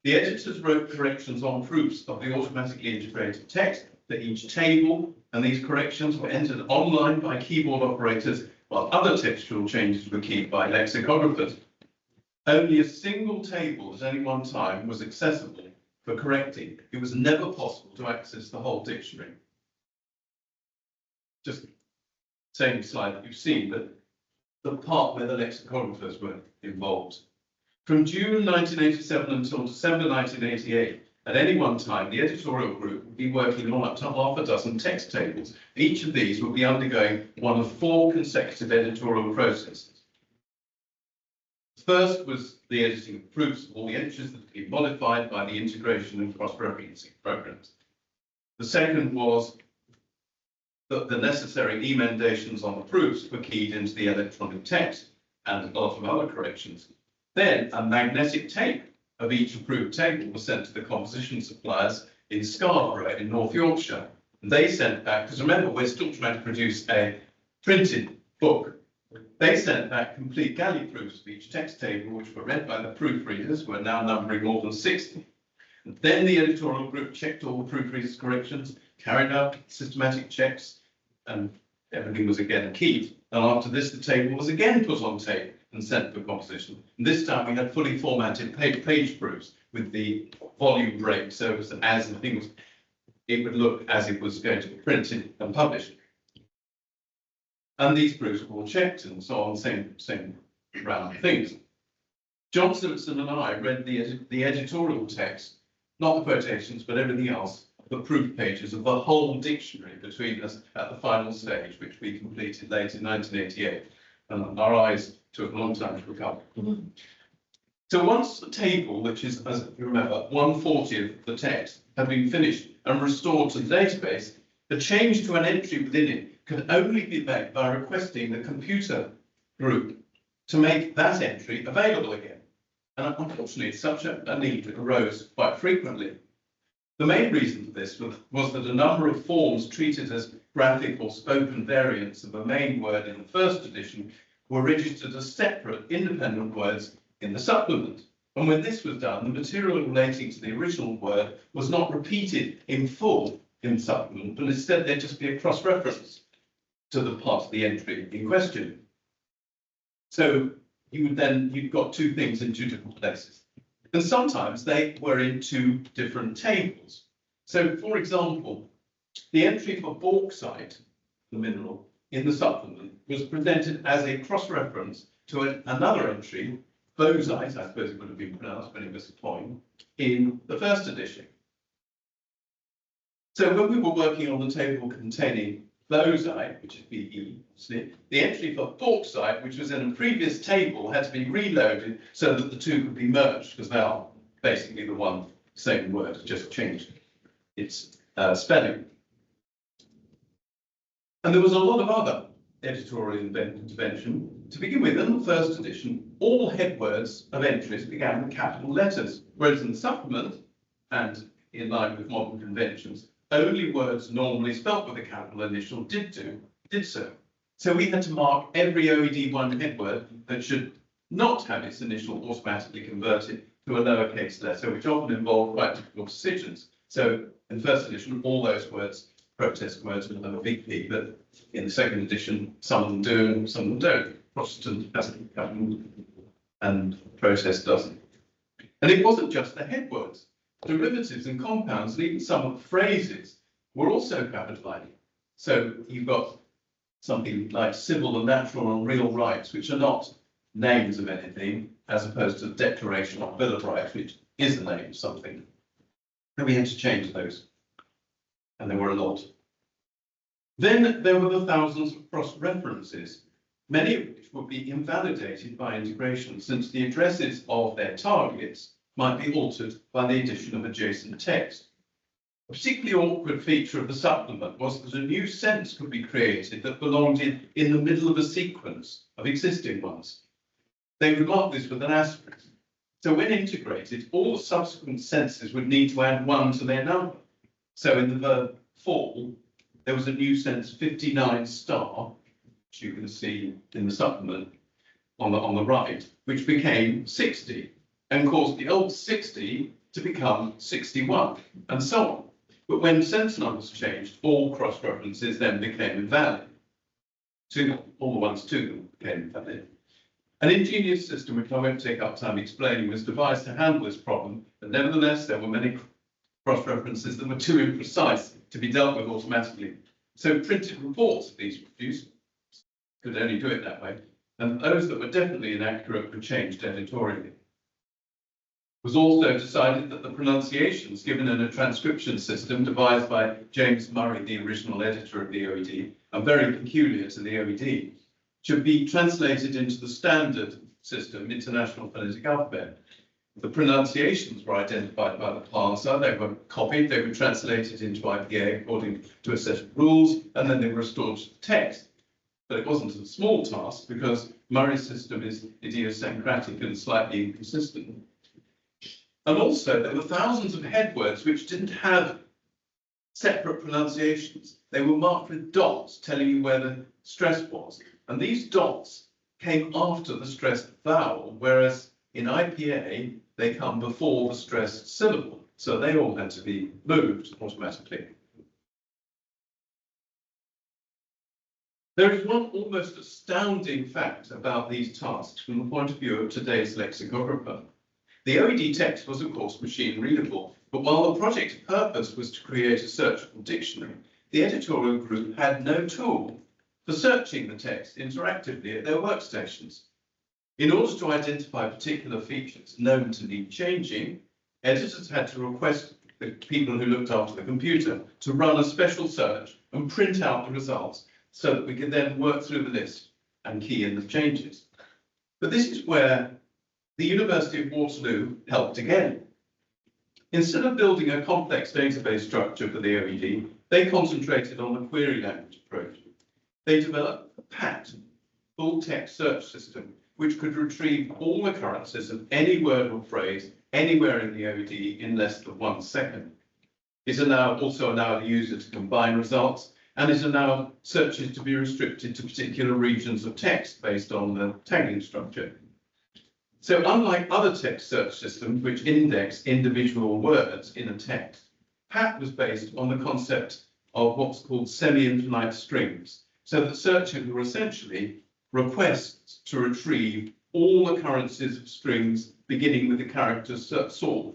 The editors wrote corrections on proofs of the automatically integrated text for each table, and these corrections were entered online by keyboard operators, while other textual changes were keyed by lexicographers. Only a single table at any one time was accessible for correcting. It was never possible to access the whole dictionary. Just the same slide that you've seen, but the part where the lexicographers were involved. From June 1987 until December 1988, at any one time, the editorial group would be working on up to half a dozen text tables. Each of these would be undergoing one of 4 consecutive editorial processes. First was the editing of proofs of all the entries that had been modified by the integration and cross-referencing programs. The second was that the necessary emendations on the proofs were keyed into the electronic text and a lot of other corrections. Then a magnetic tape of each approved table was sent to the composition suppliers in Scarborough in North Yorkshire. And they sent back, because remember, we're still trying to produce a printed book. They sent back complete galley proofs of each text table, which were read by the proofreaders, who are now numbering more than 60. And then the editorial group checked all the proofreaders' corrections, carried out systematic checks, and everything was again keyed. And after this, the table was again put on tape and sent for composition. And this time we had fully formatted page proofs with the volume break, so as the thing was, it would look as it was going to be printed and published. And these proofs were all checked and so on, same round of things. John Simpson and I read the editorial text, not the quotations, but everything else, the proof pages of the whole dictionary between us at the final stage, which we completed late in 1988. And our eyes took a long time to recover. So once the table, which is, as you remember, 1/40 of the text, had been finished and restored to the database, the change to an entry within it could only be made by requesting the computer group to make that entry available again. And unfortunately, such a need arose quite frequently. The main reason for this was that a number of forms treated as graphic or spoken variants of a main word in the first edition were registered as separate, independent words in the supplement. And when this was done, the material relating to the original word was not repeated in full in the supplement, but instead there'd just be a cross-reference to the part of the entry in question. So you've got 2 things in 2 different places. And sometimes they were in 2 different tables. So, for example, the entry for bauxite, the mineral, in the supplement was presented as a cross-reference to another entry bozite, I suppose it would have been pronounced when it was coined, in the first edition. So when we were working on the table containing bozite, which is BE, obviously, the entry for bauxite, which was in a previous table, had to be reloaded so that the two could be merged, because they are basically the one same word, just changed its spelling. And there was a lot of other editorial intervention. To begin with, in the first edition, all headwords of entries began with capital letters, whereas in the supplement, and in line with modern conventions, only words normally spelt with a capital initial did so. So we had to mark every OED1 headword that should not have its initial automatically converted to a lowercase letter, which often involved quite difficult decisions. So in the first edition, all those words, protest words, will have a big P, but in the second edition, some of them do and some of them don't. Protestant hasn't capital and protest doesn't. And it wasn't just the headwords. Derivatives and compounds, and even some of the phrases were also capitalized. So you've got something like civil and natural and real rights, which are not names of anything, as opposed to the Declaration of Bill of Rights, which is a name of something. And we had to change those. And there were a lot. Then there were the thousands of cross-references, many of which would be invalidated by integration, since the addresses of their targets might be altered by the addition of adjacent text. A particularly awkward feature of the supplement was that a new sense could be created that belonged in the middle of a sequence of existing ones. They would mark this with an asterisk. So when integrated, all the subsequent senses would need to add 1 to their number. So in the verb fall, there was a new sense 59 star, which you can see in the supplement on the right, which became 60 and caused the old 60 to become 61 and so on. But when sense numbers changed, all cross-references then became invalid. All the ones to them became invalid. An ingenious system, which I won't take up time explaining, was devised to handle this problem, but nevertheless there were many cross-references that were too imprecise to be dealt with automatically. So printed reports of these produced could only do it that way, and those that were definitely inaccurate were changed editorially. It was also decided that the pronunciations given in a transcription system devised by James Murray, the original editor of the OED, and very peculiar to the OED, should be translated into the standard system, International Phonetic Alphabet. The pronunciations were identified by the parser, they were copied, they were translated into IPA according to a set of rules, and then they were restored to text. But it wasn't a small task because Murray's system is idiosyncratic and slightly inconsistent. And also there were thousands of headwords which didn't have separate pronunciations. They were marked with dots telling you where the stress was. And these dots came after the stressed vowel, whereas in IPA, they come before the stressed syllable. So they all had to be moved automatically. There is one almost astounding fact about these tasks from the point of view of today's lexicographer. The OED text was, of course, machine readable, but while the project's purpose was to create a searchable dictionary, the editorial group had no tool for searching the text interactively at their workstations. In order to identify particular features known to need changing, editors had to request the people who looked after the computer to run a special search and print out the results so that we could then work through the list and key in the changes. But this is where the University of Waterloo helped again. Instead of building a complex database structure for the OED, they concentrated on the query language approach. They developed a PAT, full text search system, which could retrieve all occurrences of any word or phrase anywhere in the OED in less than 1 second. It also allowed the user to combine results, and it allowed searches to be restricted to particular regions of text based on the tagging structure. So unlike other text search systems which index individual words in a text, PAT was based on the concept of what's called semi-infinite strings, so that searches were essentially requests to retrieve all occurrences of strings beginning with the character sort.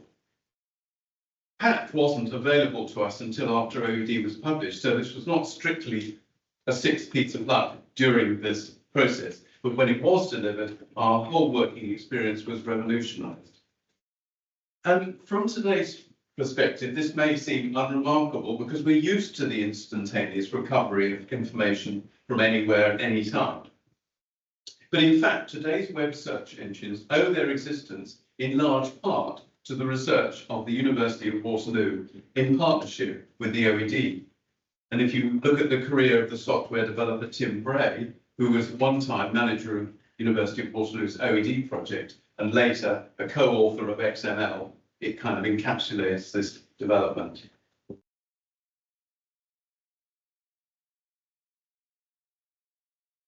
PAT wasn't available to us until after OED was published, so this was not strictly a sixth piece of luck during this process. but when it was delivered, our whole working experience was revolutionised. And from today's perspective, this may seem unremarkable because we're used to the instantaneous recovery of information from anywhere at any time. But in fact, today's web search engines owe their existence in large part to the research of the University of Waterloo in partnership with the OED. And if you look at the career of the software developer Tim Bray, who was at one time manager of University of Waterloo's OED project and later a co-author of XML, it kind of encapsulates this development.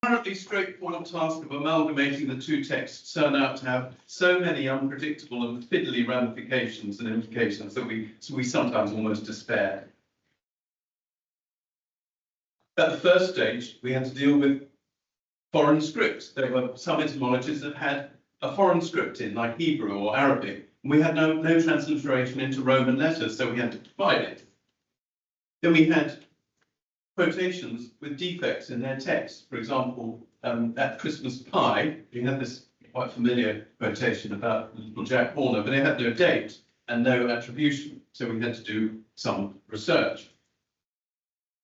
Apparently straightforward task of amalgamating the two texts turned out to have so many unpredictable and fiddly ramifications and implications that we sometimes almost despair. At the first stage, we had to deal with foreign scripts. There were some etymologies that had a foreign script in, like Hebrew or Arabic. We had no transliteration into Roman letters, so we had to provide it. Then we had quotations with defects in their text. For example, at Christmas pie, we had this quite familiar quotation about little Jack Horner, but it had no date and no attribution, so we had to do some research.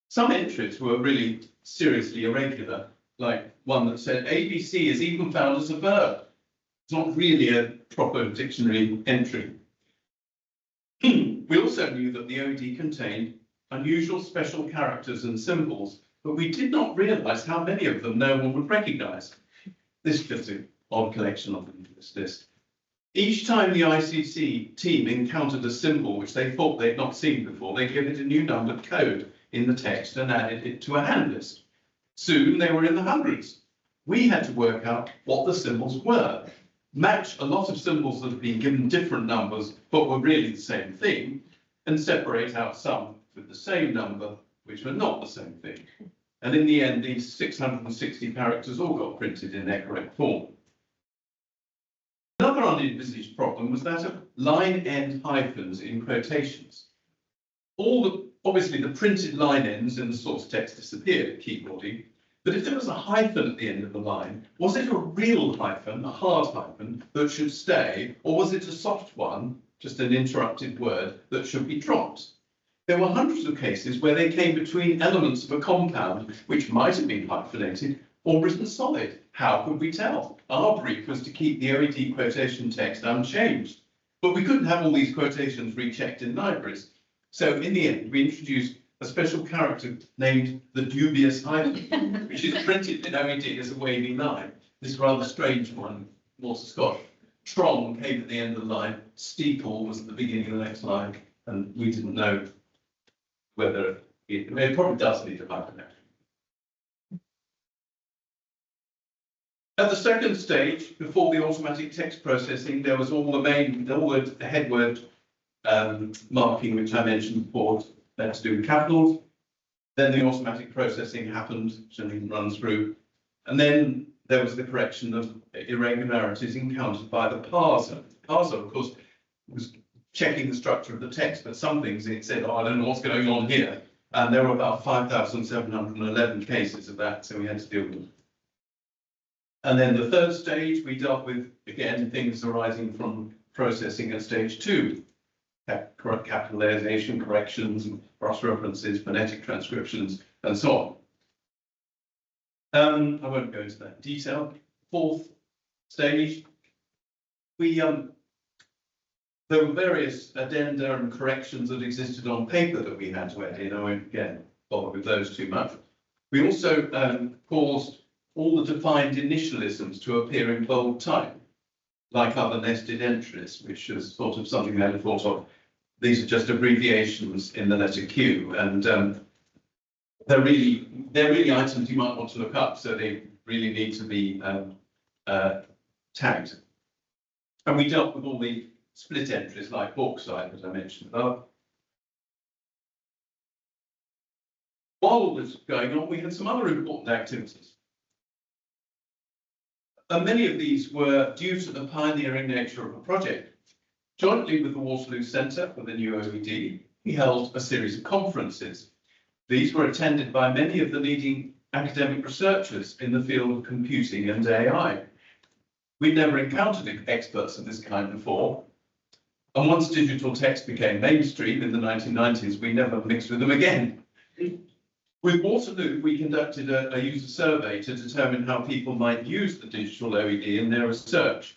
Some entries were really seriously irregular, like one that said ABC is even found as a verb. It's not really a proper dictionary entry. We also knew that the OED contained unusual special characters and symbols, but we did not realise how many of them no one would recognise. This is just an odd collection of them in this list. Each time the ICC team encountered a symbol which they thought they'd not seen before, they gave it a new numbered code in the text and added it to a hand list. Soon they were in the hundreds. We had to work out what the symbols were, match a lot of symbols that had been given different numbers but were really the same thing, and separate out some with the same number which were not the same thing. And in the end, these 660 characters all got printed in their correct form. Another unenvisaged problem was that of line-end hyphens in quotations. Obviously, the printed line ends in the source text disappeared at keyboarding, but if there was a hyphen at the end of the line, was it a real hyphen, a hard hyphen, that should stay, or was it a soft one, just an interrupted word, that should be dropped? There were hundreds of cases where they came between elements of a compound which might have been hyphenated or written solid. How could we tell? Our brief was to keep the OED quotation text unchanged, but we couldn't have all these quotations rechecked in libraries. So in the end, we introduced a special character named the dubious hyphen, which is printed in OED as a wavy line. This rather strange one, Morse Scotch. Tron came at the end of the line, steeple was at the beginning of the next line, and we didn't know whether it probably does need a hyphenation. At the second stage, before the automatic text processing, there was all the head word marking, which I mentioned before, that to do with capitals. Then the automatic processing happened, which I didn't run through. And then there was the correction of irregularities encountered by the parser. The parser, of course, was checking the structure of the text, but some things it said, oh, I don't know what's going on here. And there were about 5,711 cases of that, so we had to deal with them. And then the third stage, we dealt with, again, things arising from processing at stage 2. Capitalization, corrections, cross references, phonetic transcriptions, and so on. I won't go into that detail. Fourth stage, there were various addenda and corrections that existed on paper that we had to add in. I won't again bother with those too much. We also caused all the defined initialisms to appear in bold type, like other nested entries, which is sort of something I had thought of. These are just abbreviations in the letter Q, and they're really items you might want to look up, so they really need to be tagged. And we dealt with all the split entries like bauxite, as I mentioned above. While all this was going on, we had some other important activities. And many of these were due to the pioneering nature of the project. Jointly with the Waterloo Centre for the new OED, we held a series of conferences. These were attended by many of the leading academic researchers in the field of computing and AI. We'd never encountered experts of this kind before. And once digital text became mainstream in the 1990s, we never mixed with them again. With Waterloo, we conducted a user survey to determine how people might use the digital OED in their research.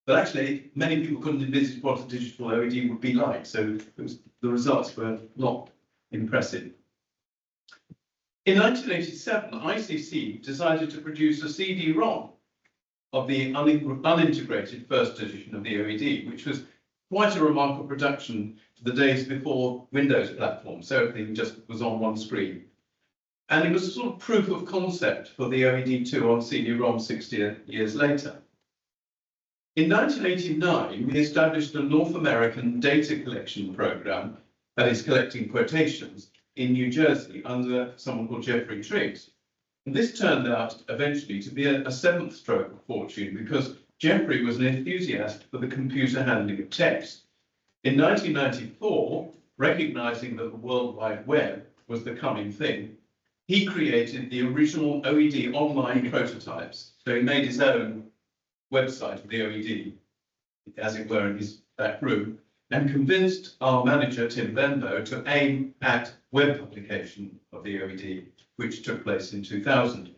But actually, many people couldn't envisage what a digital OED would be like, so the results were not impressive. In 1987, ICC decided to produce a CD-ROM of the unintegrated first edition of the OED, which was quite a remarkable production for the days before Windows platform, so everything just was on one screen. And it was a sort of proof of concept for the OED2 on CD-ROM 60 years later. In 1989, we established a North American data collection program, that is collecting quotations, in New Jersey under someone called Jeffrey Triggs. And this turned out eventually to be a seventh stroke of fortune because Jeffrey was an enthusiast for the computer handling of text. In 1994, recognizing that the World Wide Web was the coming thing, he created the original OED online prototypes. So he made his own website of the OED, as it were, in his back room, and convinced our manager, Tim Benbow, to aim at web publication of the OED, which took place in 2000.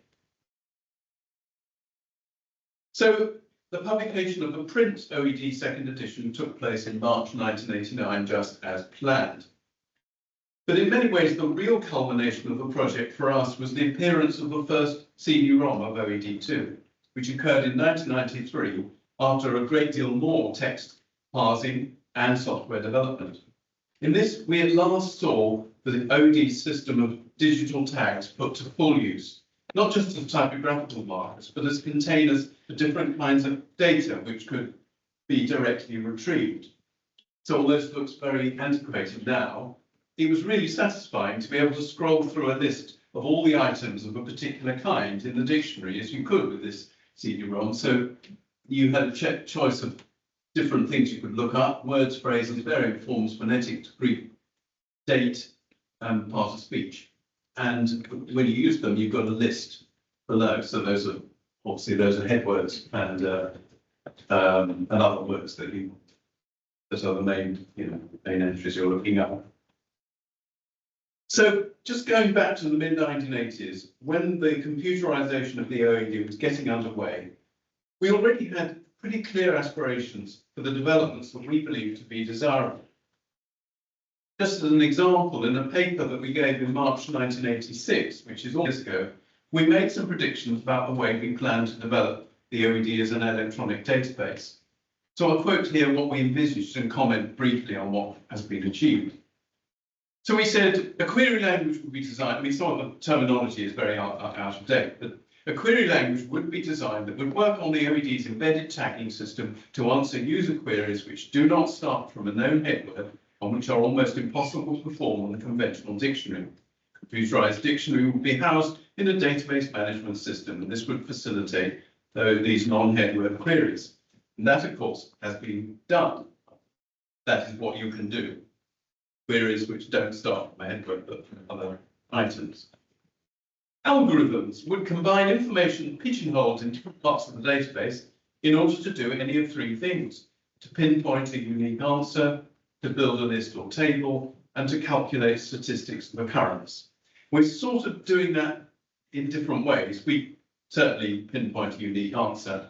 So the publication of the print OED second edition took place in March 1989, just as planned. But in many ways, the real culmination of the project for us was the appearance of the first CD-ROM of OED2, which occurred in 1993 after a great deal more text parsing and software development. In this, we at last saw the OED system of digital tags put to full use, not just as typographical markers, but as containers for different kinds of data which could be directly retrieved. So although this looks very antiquated now, it was really satisfying to be able to scroll through a list of all the items of a particular kind in the dictionary as you could with this CD-ROM. So you had a choice of different things you could look up, words, phrases, varying forms, phonetic, Greek, date, and part of speech. And when you use them, you've got a list below. So those are obviously head words and other words that are the main entries you're looking up. So just going back to the mid-1980s, when the computerization of the OED was getting underway, we already had pretty clear aspirations for the developments that we believe to be desirable. Just as an example, in a paper that we gave in March 1986, which is all years ago, we made some predictions about the way we plan to develop the OED as an electronic database. So I'll quote here what we envisaged and comment briefly on what has been achieved. So we said a query language would be designed. I mean, some of the terminology is very out of date, but a query language would be designed that would work on the OED's embedded tagging system to answer user queries which do not start from a known headword and which are almost impossible to perform on the conventional dictionary. Computerized dictionary would be housed in a database management system, and this would facilitate these non-headword queries. And that, of course, has been done. That is what you can do. Queries which don't start from a headword but from other items. Algorithms would combine information pigeonholed in different parts of the database in order to do any of three things: to pinpoint a unique answer, to build a list or table, and to calculate statistics of occurrence. We're sort of doing that in different ways. We certainly pinpoint a unique answer.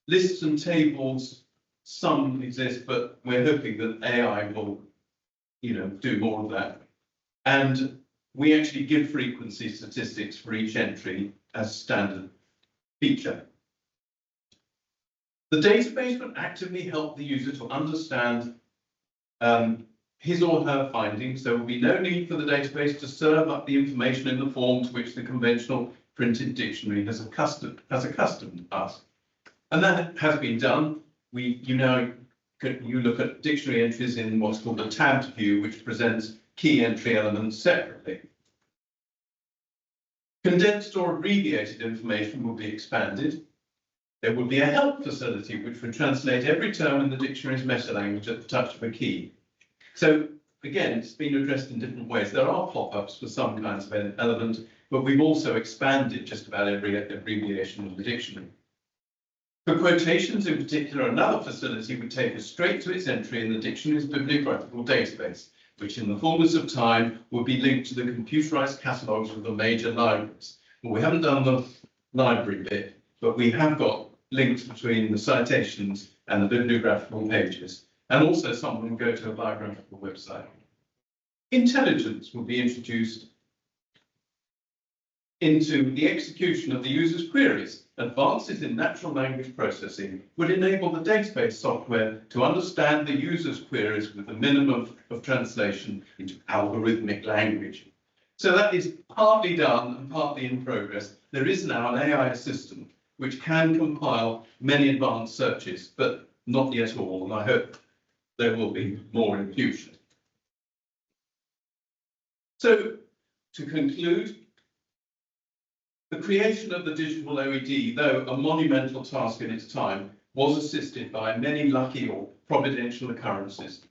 Lists and tables, some exist, but we're hoping that AI will do more of that. And we actually give frequency statistics for each entry as a standard feature. The database would actively help the user to understand his or her findings. There will be no need for the database to serve up the information in the form to which the conventional printed dictionary has accustomed us. And that has been done. You look at dictionary entries in what's called a tabbed view, which presents key entry elements separately. Condensed or abbreviated information will be expanded. There will be a help facility which would translate every term in the dictionary's meta-language at the touch of a key. So again, it's been addressed in different ways. There are pop-ups for some kinds of element, but we've also expanded just about every abbreviation in the dictionary. For quotations in particular, another facility would take us straight to its entry in the dictionary's bibliographical database, which in the fullness of time would be linked to the computerized catalogues of the major libraries. Well, we haven't done the library bit, but we have got links between the citations and the bibliographical pages, and also some of them go to a biographical website. Intelligence will be introduced into the execution of the user's queries. Advances in natural language processing would enable the database software to understand the user's queries with a minimum of translation into algorithmic language. So that is partly done and partly in progress. There is now an AI assistant which can compile many advanced searches, but not yet all, and I hope there will be more in the future. So, to conclude, the creation of the digital OED, though a monumental task in its time, was assisted by many lucky or providential occurrences.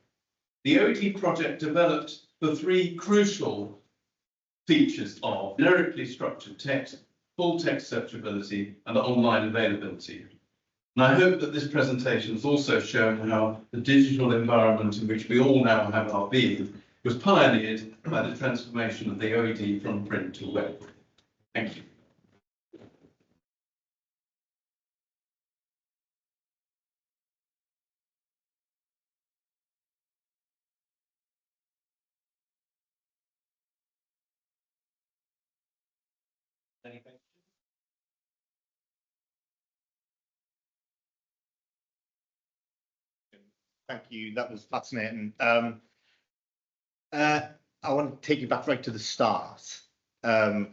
The OED project developed the three crucial features of generically structured text, full text searchability, and online availability. And I hope that this presentation has also shown how the digital environment in which we all now have our being was pioneered by the transformation of the OED from print to web. Thank you. Thank you. That was fascinating. I want to take you back right to the start,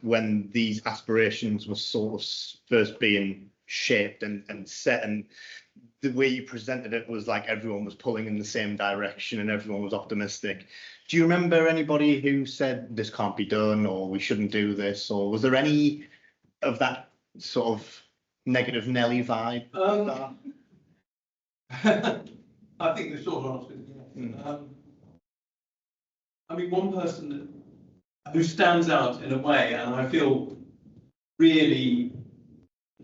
when these aspirations were sort of first being shaped and set, and the way you presented it was like everyone was pulling in the same direction and everyone was optimistic. Do you remember anybody who said this can't be done or we shouldn't do this, or was there any of that sort of negative Nelly vibe? I think the short answer is yes. I mean, one person who stands out in a way, and I feel really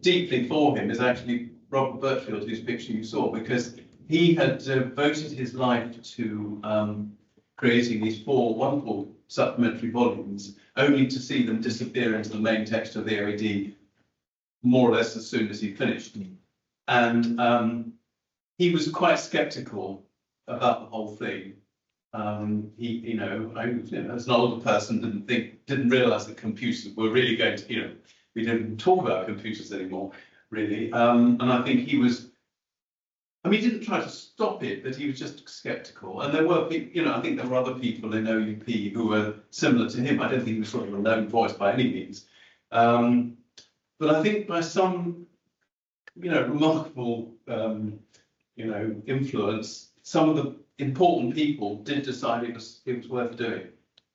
deeply for him, is actually Robert Birchfield, whose picture you saw, because he had devoted his life to creating these four wonderful supplementary volumes, only to see them disappear into the main text of the OED more or less as soon as he finished. And he was quite sceptical about the whole thing. He, as an older person, didn't realise that computers were really going to, we didn't talk about computers anymore, really. And I think he was, he didn't try to stop it, but he was just sceptical. And there were, I think there were other people in OUP who were similar to him. I don't think he was sort of a lone voice by any means. But I think by some, remarkable, influence, some of the important people did decide it was worth doing.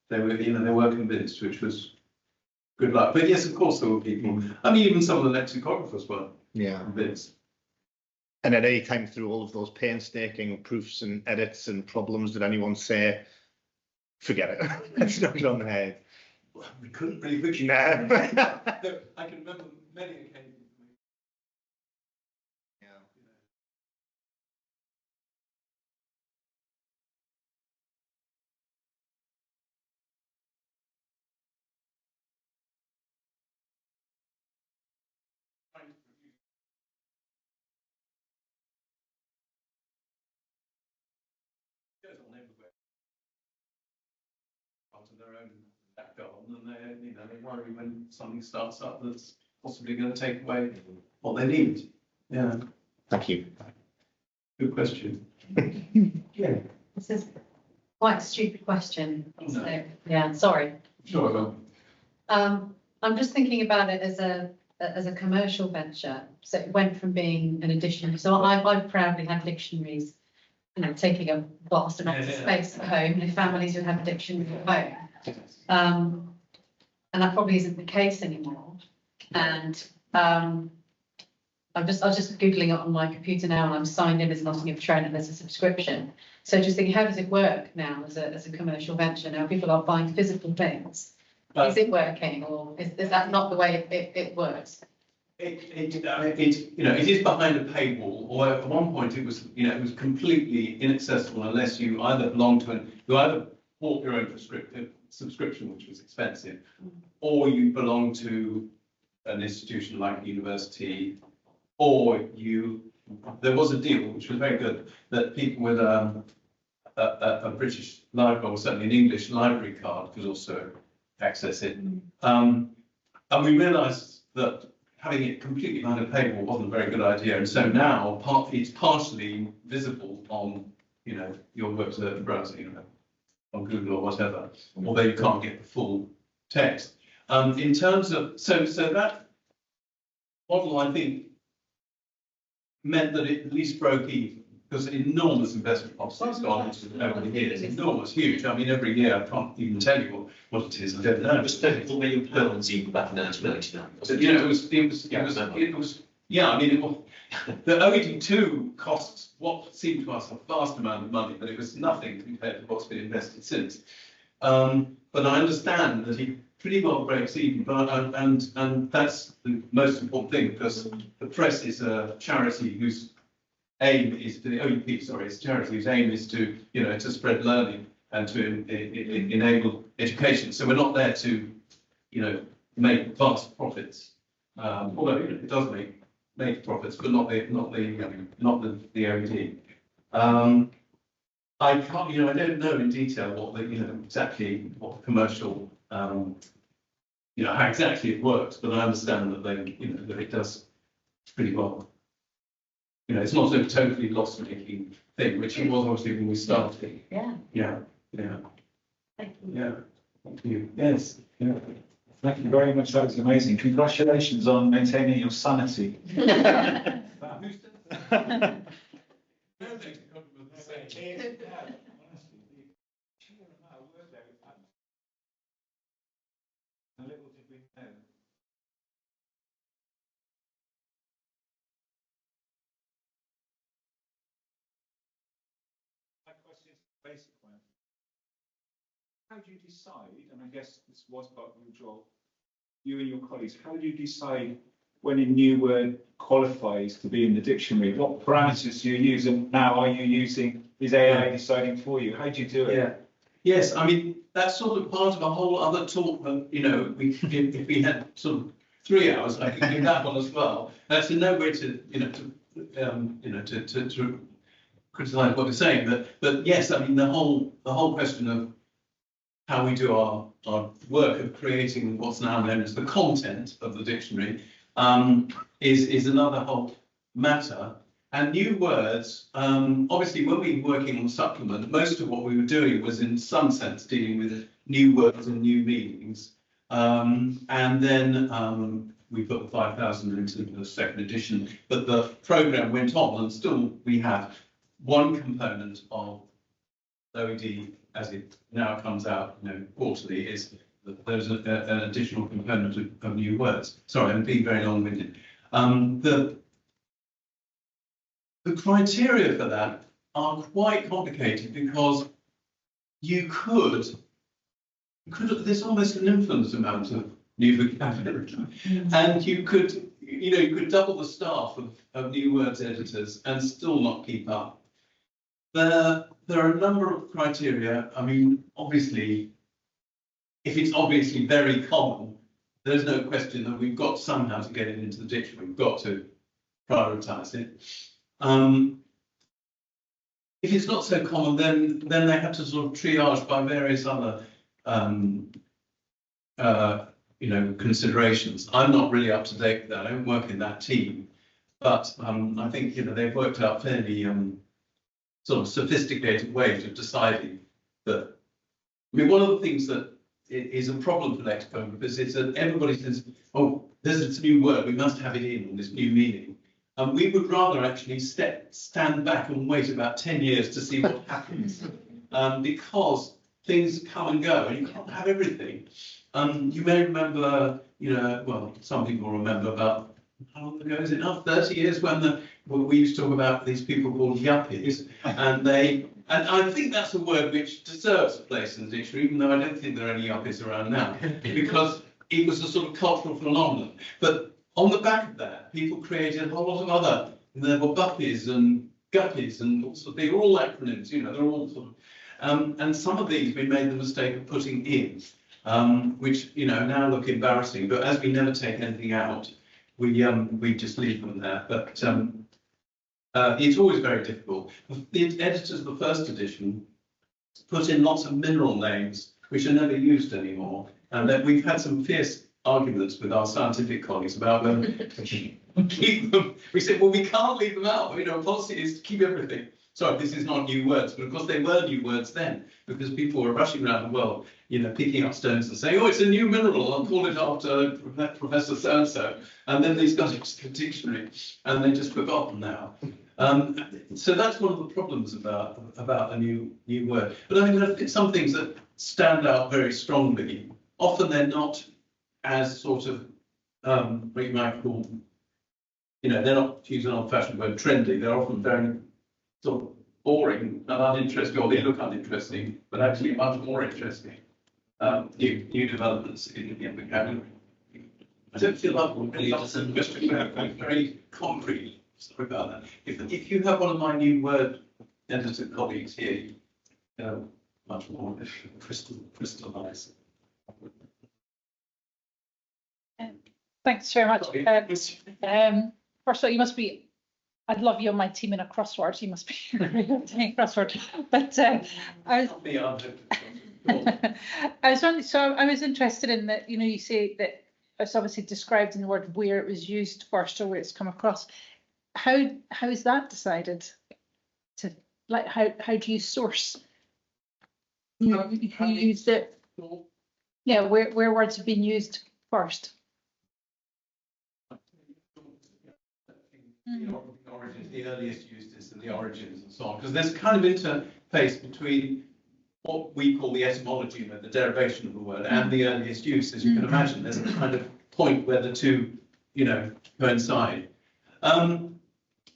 They were convinced, which was good luck. But yes, of course there were people. Even some of the lexicographers were convinced. And at any time through all of those painstaking proofs and edits and problems, did anyone say, forget it, let's knock it on the head? Well, we couldn't really forget. No. I can remember many occasions. Onto their own back garden, and they worry when something starts up that's possibly going to take away what they need. Yeah. Thank you. Good question. Yeah. This is quite a stupid question. Oh, no. So, yeah, sorry. Sure, I will. I'm just thinking about it as a commercial venture. So it went from being an addition. So I've proudly had dictionaries, taking a vast amount of space at home, and families who have a dictionary at home. And that probably isn't the case anymore. And I was just Googling it on my computer now, and I'm signed in as Nottingham Trent, and there's a subscription. So just thinking, how does it work now as a commercial venture? Now people are buying physical things, Is it working, or is that not the way it works? It is behind a paywall, or at one point it was, it was completely inaccessible unless you either you either bought your own subscription, which was expensive, or you belonged to an institution like a university, or there was a deal, which was very good, that people with a British library, or certainly an English library card, could also access it. And we realised that having it completely behind a paywall wasn't a very good idea, and so now it's partially visible on, your web browser, on Google or whatever, although you can't get the full text. In terms of so that model, I think, meant that it at least broke even, because an enormous investment obviously has gone into it over the years. Enormous, huge. I mean, every year I can't even tell you what it is. I don't know. It was £34 million even back in 1999. So, it was. Yeah, I mean, the OED2 costs what seemed to us a vast amount of money, but it was nothing compared to what's been invested since. But I understand that he pretty well breaks even, and that's the most important thing, because the press is a charity whose aim is to, the OEP, sorry, it's a charity whose aim is to, to spread learning and to enable education. So we're not there to, make vast profits. Although it does make profits, but not the OED. I can't, I don't know in detail what the, exactly what the commercial, how exactly it works, but I understand that that it does pretty well. It's not a totally loss-making thing, which it was obviously when we started. Yeah. Yeah. Thank you. Yeah. Thank you. Yes. Yeah. Thank you very much. That was amazing. Congratulations on maintaining your sanity. Little did we know. My question is a basic one. How do you decide, and I guess this was part of your job, you and your colleagues, how do you decide when a new word qualifies to be in the dictionary? What parameters do you use, and now are you using, is AI deciding for you? How do you do it? Yeah. Yes, I mean, that's sort of part of a whole other talk that, if we had sort of 3 hours, I could do that one as well. That's in no way to criticise what you're saying, but yes, I mean, the whole question of how we do our work of creating what's now known as the content of the dictionary is another whole matter. And new words, obviously, when we were working on supplement, most of what we were doing was in some sense dealing with new words and new meanings. And then we put the 5,000 into the second edition, but the programme went on, and still we have one component of OED as it now comes out, quarterly, is that there's an additional component of new words. Sorry, I'm being very long-winded. The criteria for that are quite complicated, because there's almost an infinite amount of new vocabulary, and you could double the staff of new words editors and still not keep up. There are a number of criteria. I mean, obviously, if it's obviously very common, there's no question that we've got somehow to get it into the dictionary. We've got to prioritise it. If it's not so common, then they have to sort of triage by various other considerations. I'm not really up to date with that. I don't work in that team, but I think they've worked out fairly sort of sophisticated ways of deciding that. I mean, one of the things that is a problem for lexicographers is that everybody says, "Oh, there's this new word. We must have it in this new meaning." And we would rather actually stand back and wait about 10 years to see what happens, because things come and go, and you can't have everything. You may remember, well, some people remember about, how long ago is it now? 30 years, when we used to talk about these people called yuppies, and they And I think that's a word which deserves a place in the dictionary, even though I don't think there are any yuppies around now, because it was a sort of cultural phenomenon. But on the back of that, people created a whole lot of other, there were buppies and guppies and also, they were all acronyms, you know, they're all sort of, and some of these we made the mistake of putting in, which, you know, now look embarrassing, but as we never take anything out, we just leave them there. But it's always very difficult. The editors of the first edition put in lots of mineral names which are never used anymore, and that we've had some fierce arguments with our scientific colleagues about whether to keep them. We said, well, we can't leave them out. You know, policy is to keep everything. Sorry, this is not new words, but of course they were new words then, because people were rushing around the world, you know, picking up stones and saying, oh, it's a new mineral, I'll call it after Professor so-and-so. And then these got into the dictionary, and they're just forgotten now. So that's one of the problems about a new word. But I mean, there are some things that stand out very strongly. Often they're not as sort of what you might call, you know, they're not, to use an old-fashioned word, trendy. They're often very sort of boring and uninteresting, or they look uninteresting, but actually much more interesting. New developments in the vocabulary. I don't feel like we're really asking questions very concrete. Sorry about that. If you have one of my new word editor colleagues here, you know, much more crystallised. Thanks very much. First of all, you must be, I'd love you on my team in a crossword. You must be really good at crossword. But I was interested in that, you know, you say that it's obviously described in the word where it was used first or where it's come across. How is that decided? To like how do you source who used it? Yeah, where words have been used first. The origins, the earliest uses and the origins and so on, because there's a kind of interface between what we call the etymology, the derivation of the word, and the earliest use. As you can imagine, there's a kind of point where the two, you know, coincide.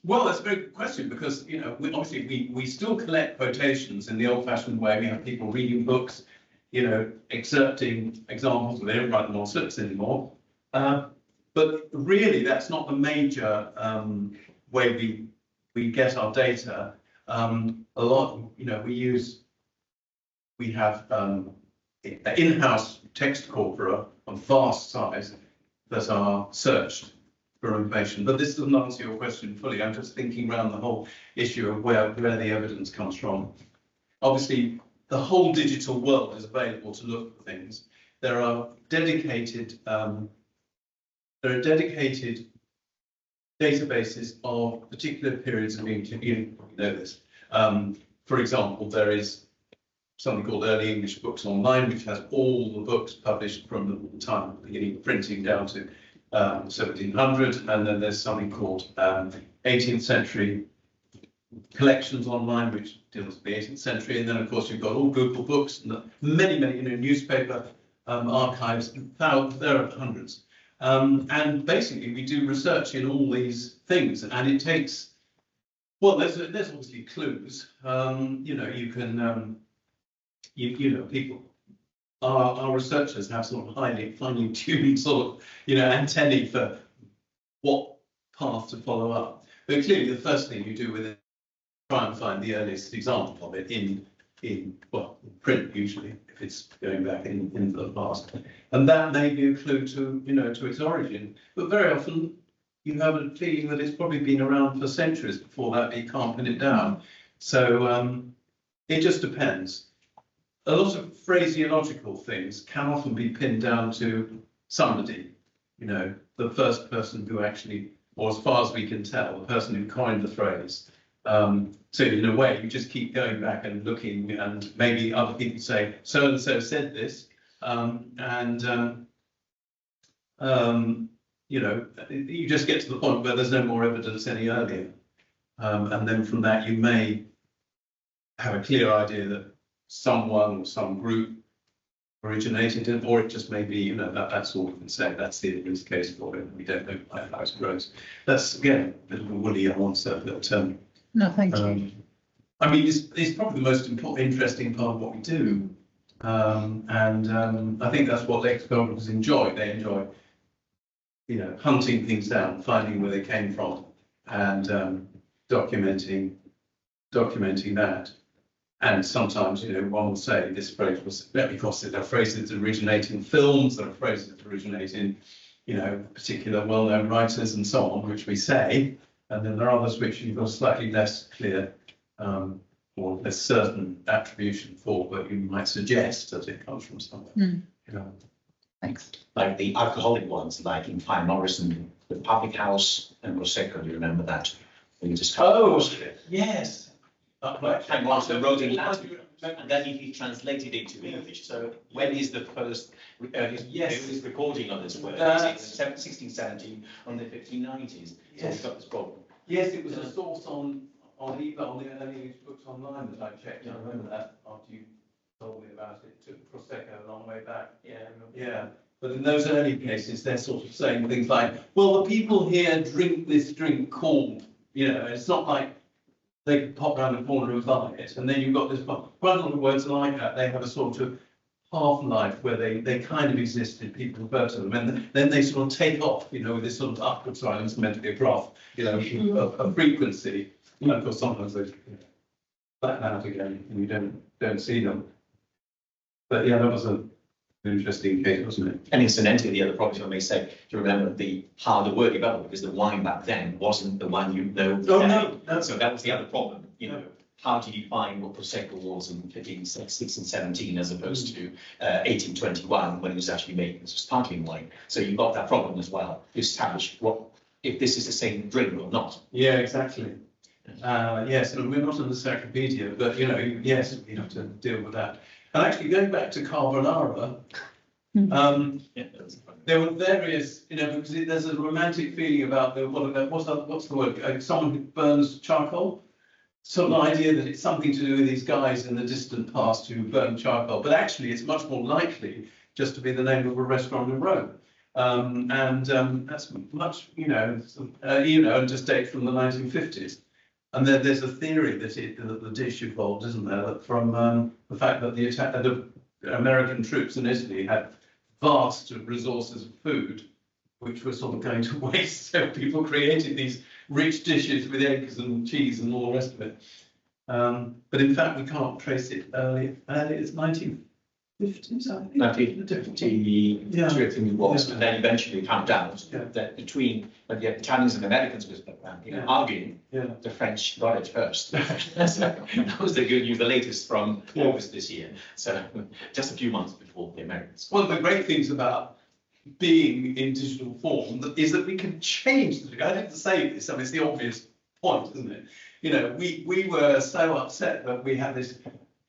Well, that's a very good question, because, you know, we still collect quotations in the old-fashioned way. We have people reading books, you know, excerpting examples, but they don't write them on slips anymore. But really, that's not the major way we get our data. A lot, you know, we have in-house text corpora of vast size that are searched for information. But this doesn't answer your question fully. I'm just thinking around the whole issue of where the evidence comes from. Obviously, the whole digital world is available to look for things. There are dedicated databases of particular periods of being, you know this. For example, there is something called Early English Books Online, which has all the books published from the time of the beginning of printing down to 1700, and then there's something called 18th century collections online, which deals with the 18th century, and then of course you've got all Google Books and many, you know, newspaper archives. There are hundreds. And basically, we do research in all these things, and it takes, well, there's obviously clues. You know, you can, you know, people, our researchers have sort of finely tuned sort of, you know, antennae for what path to follow up. But clearly, the first thing you do with it, try and find the earliest example of it in print, usually, if it's going back into the past. And that may be a clue to, you know, to its origin. But very often you have a feeling that it's probably been around for centuries before that, but you can't pin it down. So it just depends. A lot of phraseological things can often be pinned down to somebody, you know, the first person who actually, or as far as we can tell, the person who coined the phrase. So in a way, you just keep going back and looking, and maybe other people say, so and so said this, you know, you just get to the point where there's no more evidence any earlier, and then from that you may have a clear idea that someone or some group originated it, or it just may be, you know, that's all we can say. That's the evidence case for it. We don't know how it grows. That's again a bit of a woolly answer, but no, thank you. I mean, it's probably the most interesting part of what we do. I think that's what lexicographers enjoy. They enjoy, you know, hunting things down, finding where they came from, and documenting that. And sometimes, you know, one will say this phrase was because there are phrases that originate in films, there are phrases that originate in, you know, particular well-known writers and so on, which we say, and then there are others which you've got slightly less clear or less certain attribution for, but you might suggest that it comes from somewhere. You know. Thanks. Like the alcoholic ones, like in Fine Morrison, the Public House and Prosecco, do you remember that? When you just Yes. Right. Fine Morrison wrote in Latin, and then he translated it to English. So when is the first earliest recording of this word? 1617 on the 1590s. So we've got this problem. Yes, it was a source on the early English books online that I checked. I remember that after you told me about it. It took Prosecco a long way back. Yeah. But in those early cases, they're sort of saying things like, well, the people here drink this drink called, you know, it's not like they could pop round the corner and buy it. And then you've got this, quite a lot of words like that, they have a sort of half-life where they kind of existed, people refer to them, and then they sort of take off, you know, with this sort of upward silence, it's meant to be a graph, you know, a frequency. And of course, sometimes they flatten out again and you don't see them. But yeah, that was an interesting case, wasn't it? And incidentally, the other problem I may say, to remember how the word developed, because the wine back then wasn't the one you know today. No. So that was the other problem, you know. How do you define what Prosecco was in 1617 as opposed to 1821 when it was actually made as a sparkling wine? So you've got that problem as well, to establish if this is the same drink or not. Yeah, exactly. Yes, and we're not in the encyclopedia, but you know, yes, we have to deal with that. And actually, going back to carbonara, there were various, you know, because there's a romantic feeling about what's the word? Someone who burns charcoal. Sort of idea that it's something to do with these guys in the distant past who burn charcoal, but actually it's much more likely just to be the name of a restaurant in Rome. That's much, and just dates from the 1950s. And there's a theory that the dish evolved, isn't there, that from the fact that the American troops in Italy had vast resources of food, which were sort of going to waste. So people created these rich dishes with eggs and cheese and all the rest of it. But in fact, we can't trace it early. It's 1950s, I think. 1952, I think it was, and then eventually found out that between the Italians and Americans was arguing, the French got it first. So that was the good news, the latest from August this year. So just a few months before the Americans. One of the great things about being in digital form is that we can change the I have to say this, I mean, it's the obvious point, isn't it? You know, we were so upset that we had this,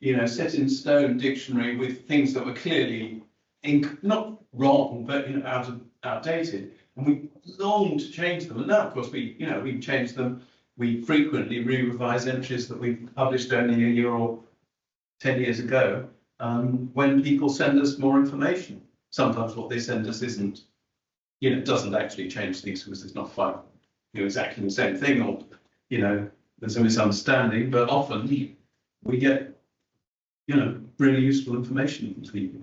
you know, set in stone dictionary with things that were clearly not wrong, but you know, outdated, and we longed to change them. And now, of course, we changed them. We frequently re-revise entries that we published only a year or 10 years ago when people send us more information. Sometimes what they send us isn't, you know, doesn't actually change things because it's not quite, you know, exactly the same thing, or, you know, there's a misunderstanding, but often we get, you know, really useful information from people.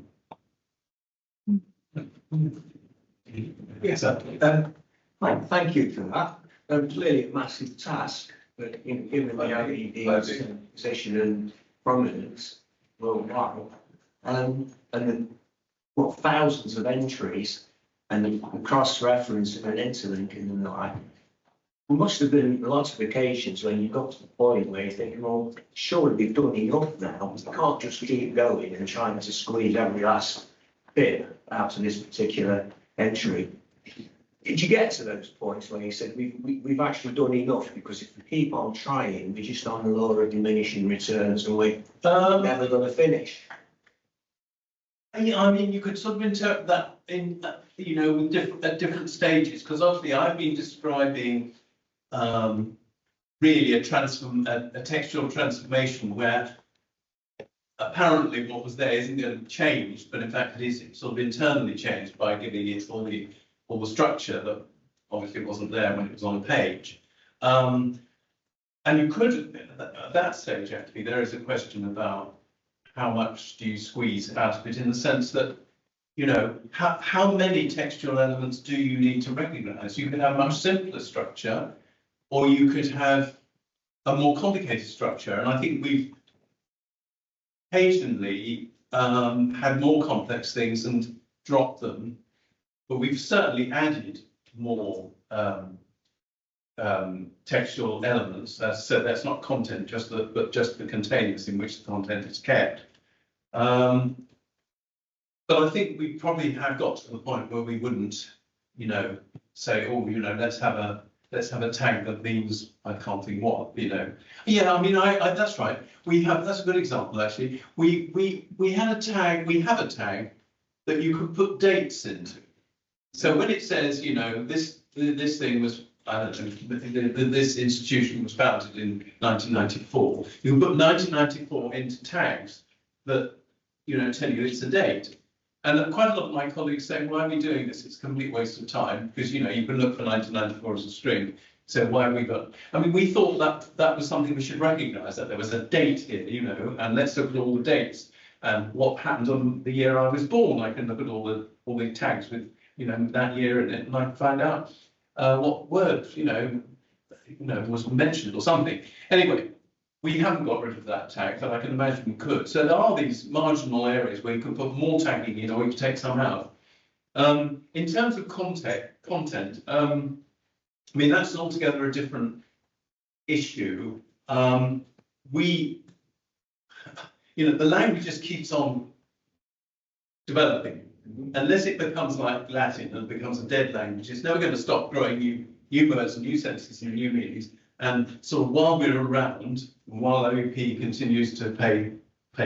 Yes, thank you for that. Clearly a massive task, but given the OED's position and prominence worldwide, and thousands of entries and the cross-reference and interlink and the like, there must have been lots of occasions when you got to the point where you're thinking, well, surely we've done enough now. We can't just keep going and trying to squeeze every last bit out of this particular entry. Did you get to those points where you said we've actually done enough, because if we keep on trying, we're just on the law of diminishing returns and we're never going to finish? Yeah, I mean, you could sort of interpret that in, you know, with at different stages, because obviously I've been describing really a textual transformation where apparently what was there isn't going to change, but in fact it is sort of internally changed by giving it all the structure that obviously wasn't there when it was on the page. And you could, at that stage, actually, there is a question about how much do you squeeze out of it, in the sense that, you know, how many textual elements do you need to recognise? You could have a much simpler structure, or you could have a more complicated structure. And I think we've occasionally had more complex things and dropped them, but we've certainly added more textual elements. So that's not content, but just the containers in which the content is kept. But I think we probably have got to the point where we wouldn't, you know, say, oh, you know, let's have a tag that means I can't think what, you know. Yeah, I mean, I that's right. That's a good example actually. We have a tag that you could put dates into. So when it says, you know, this thing was, I don't know, this institution was founded in 1994, you can put 1994 into tags that, you know, tell you it's a date. And quite a lot of my colleagues say, why are we doing this? It's a complete waste of time, because, you know, you can look for 1994 as a string. So why have we got? I mean, we thought that was something we should recognise, that there was a date here, you know, and let's look at all the dates and what happened on the year I was born. I can look at all the tags with, you know, that year in it, and I can find out what word, you know, was mentioned or something. Anyway, we haven't got rid of that tag, but I can imagine we could. So there are these marginal areas where you can put more tagging in, or you can take some out. In terms of content, I mean, that's altogether a different issue. You know, the language just keeps on developing. Unless it becomes like Latin and becomes a dead language, it's never going to stop growing new words and new sentences and new meanings. And sort of while we're around, while OEP continues to pay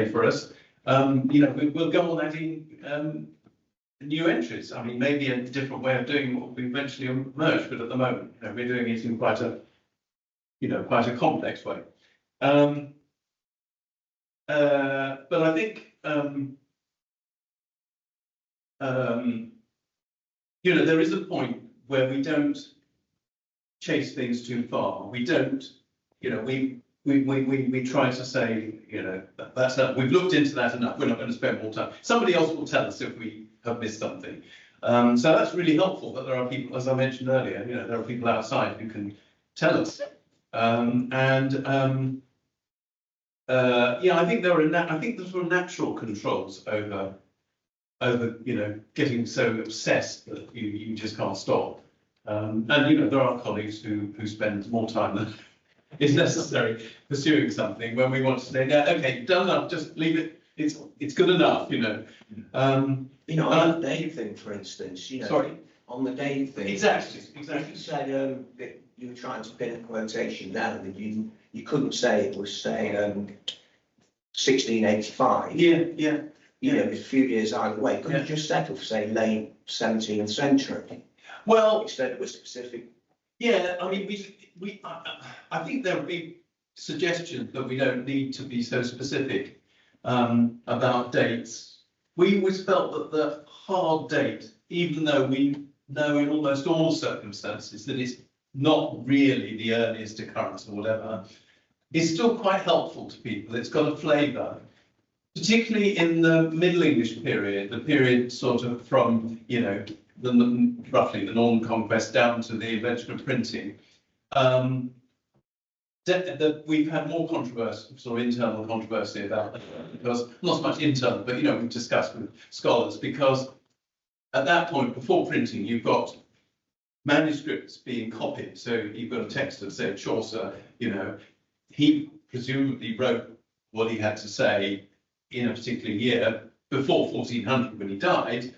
for us, you know, we'll go on adding new entries. I mean, maybe a different way of doing what we eventually emerge, but at the moment, you know, we're doing it in quite a complex way. But I think, you know, there is a point where we don't chase things too far. We don't, you know, we try to say, you know, that's enough. We've looked into that enough. We're not going to spend more time. Somebody else will tell us if we have missed something. So that's really helpful that there are people, as I mentioned earlier, you know, there are people outside who can tell us. Yeah, I think there's sort of natural controls over, you know, getting so obsessed that you just can't stop. And, you know, there are colleagues who spend more time than is necessary pursuing something when we want to say, no, okay, you've done enough, just leave it. It's good enough, you know. You know, on the Dave thing, for instance, you know. Sorry? On the Dave thing. Exactly. If you said that you were trying to pin a quotation down, that you couldn't say it was, say, 1685. Yeah. You know, it's a few years either way. Couldn't you just settle for, say, late 17th century? Well, instead of a specific. Yeah, I mean, I think there would be suggestions that we don't need to be so specific about dates. We always felt that the hard date, even though we know in almost all circumstances that it's not really the earliest occurrence or whatever, is still quite helpful to people. It's got a flavour, particularly in the Middle English period, the period sort of from, you know, roughly the Northern Conquest down to the invention of printing. We've had more controversy, sort of internal controversy about that, because not so much internal, but, you know, we've discussed with scholars, because at that point, before printing, you've got manuscripts being copied. So you've got a text of, say, Chaucer, you know, he presumably wrote what he had to say in a particular year before 1400 when he died,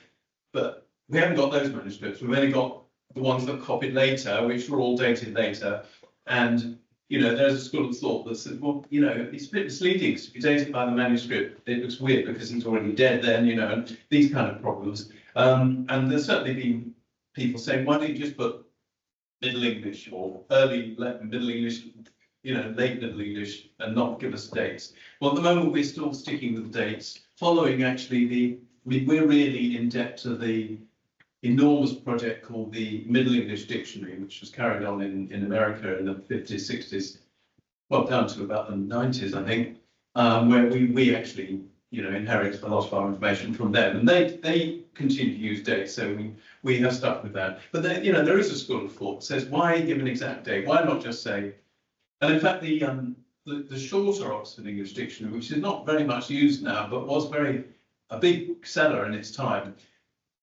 but we haven't got those manuscripts. We've only got the ones that copied later, which were all dated later. And, you know, there's a school of thought that says, well, you know, it's a bit misleading, because if you date it by the manuscript, it looks weird because he's already dead then, you know, and these kind of problems. And there's certainly been people saying, why don't you just put Middle English or early Middle English, you know, late Middle English, and not give us dates? Well, at the moment, we're still sticking with the dates, following actually we're really in debt to the enormous project called the Middle English Dictionary, which was carried on in America in the 50s, 60s, well, down to about the 90s, I think, where we actually, inherit a lot of our information from them, and they continue to use dates, so we have stuck with that. But then, there is a school of thought that says, why give an exact date? Why not just say? And in fact, the shorter Oxford English Dictionary, which is not very much used now, but was a big seller in its time,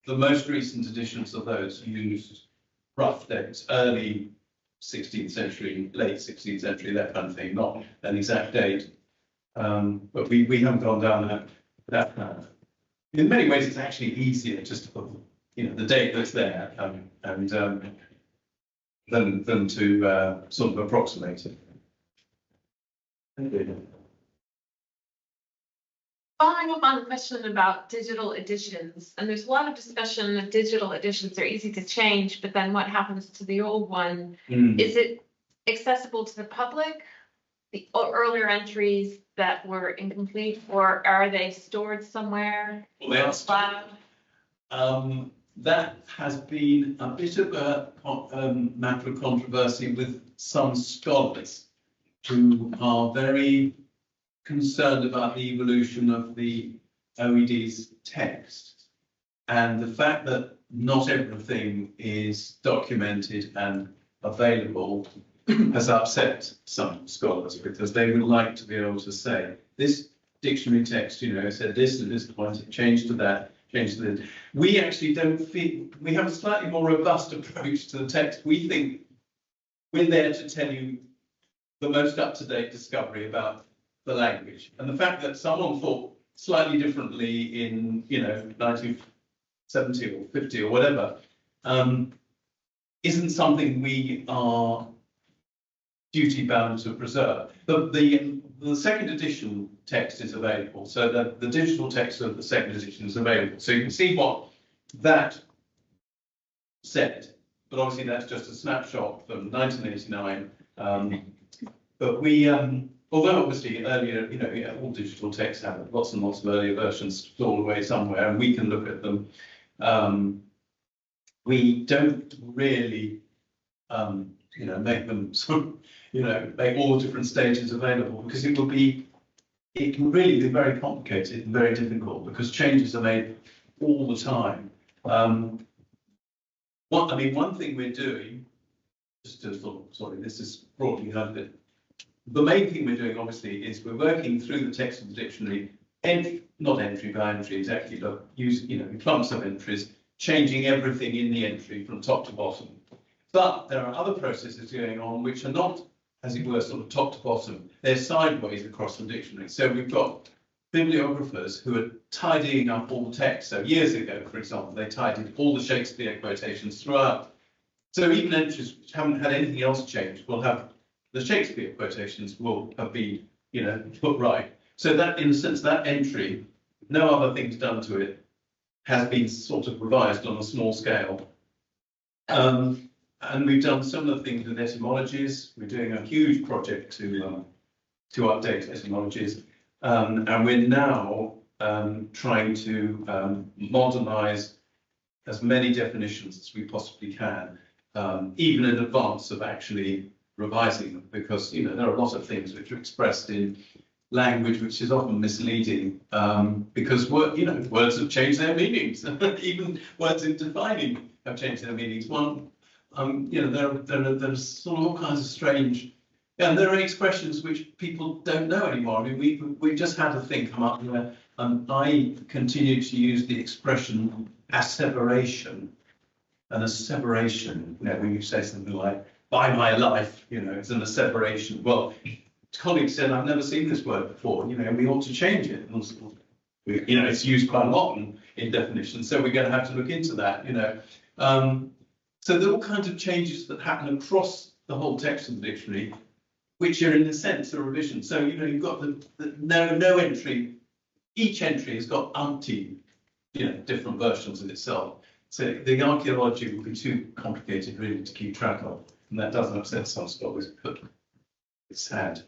the most recent editions of those used rough dates, early 16th century, late 16th century, that kind of thing, not an exact date. But we haven't gone down that path. In many ways, it's actually easier just to put, the date that's there, and than to sort of approximate it. Following up on the question about digital editions, and there's a lot of discussion that digital editions are easy to change, but then what happens to the old one? Is it accessible to the public, the earlier entries that were incomplete, or are they stored somewhere? Well, they are stored. That has been a bit of a matter of controversy with some scholars who are very concerned about the evolution of the OED's text, and the fact that not everything is documented and available has upset some scholars, because they would like to be able to say, this dictionary text, said this at this point, it changed to that, changed to this. We actually don't feel, we have a slightly more robust approach to the text. We think we're there to tell you the most up-to-date discovery about the language. And the fact that someone thought slightly differently in, 1970 or 50 or whatever, isn't something we are duty bound to preserve. The second edition text is available, so the digital text of the second edition is available. So you can see what that said, but obviously that's just a snapshot from 1989. But we, although obviously earlier, all digital texts have lots and lots of earlier versions stored away somewhere, and we can look at them. We don't really, make them sort of, make all the different stages available, because it can really be very complicated and very difficult, because changes are made all the time. One thing we're doing, just to sort of, sorry, this is broadly kind of the main thing we're doing, obviously, is we're working through the text of the dictionary, not entry by entry exactly, but using clumps of entries, changing everything in the entry from top to bottom. But there are other processes going on which are not, as it were, sort of top to bottom. They're sideways across the dictionary. So we've got bibliographers who are tidying up all the text. So years ago, for example, they tidied all the Shakespeare quotations throughout. So even entries which haven't had anything else changed will have the Shakespeare quotations will have been, put right. So that, in a sense, that entry, no other things done to it, has been sort of revised on a small scale. And we've done similar things with etymologies. We're doing a huge project to update etymologies. And we're now trying to modernize as many definitions as we possibly can, even in advance of actually revising them, because there are a lot of things which are expressed in language which is often misleading, because words have changed their meanings. Even words in defining have changed their meanings. There are sort of all kinds of strange, and there are expressions which people don't know anymore. I mean, we just had a thing come up where I continue to use the expression asseveration, and asseveration, when you say something like "by my life," it's an asseveration. Well, colleagues said, "I've never seen this word before. We ought to change it." It's used quite a lot in definitions, so we're going to have to look into that. So there are all kinds of changes that happen across the whole text of the dictionary, which are in a sense a revision. So you've got no entry. Each entry has got umpteen, different versions of itself. So the archaeology would be too complicated really to keep track of, and that doesn't upset some scholars, but it's sad.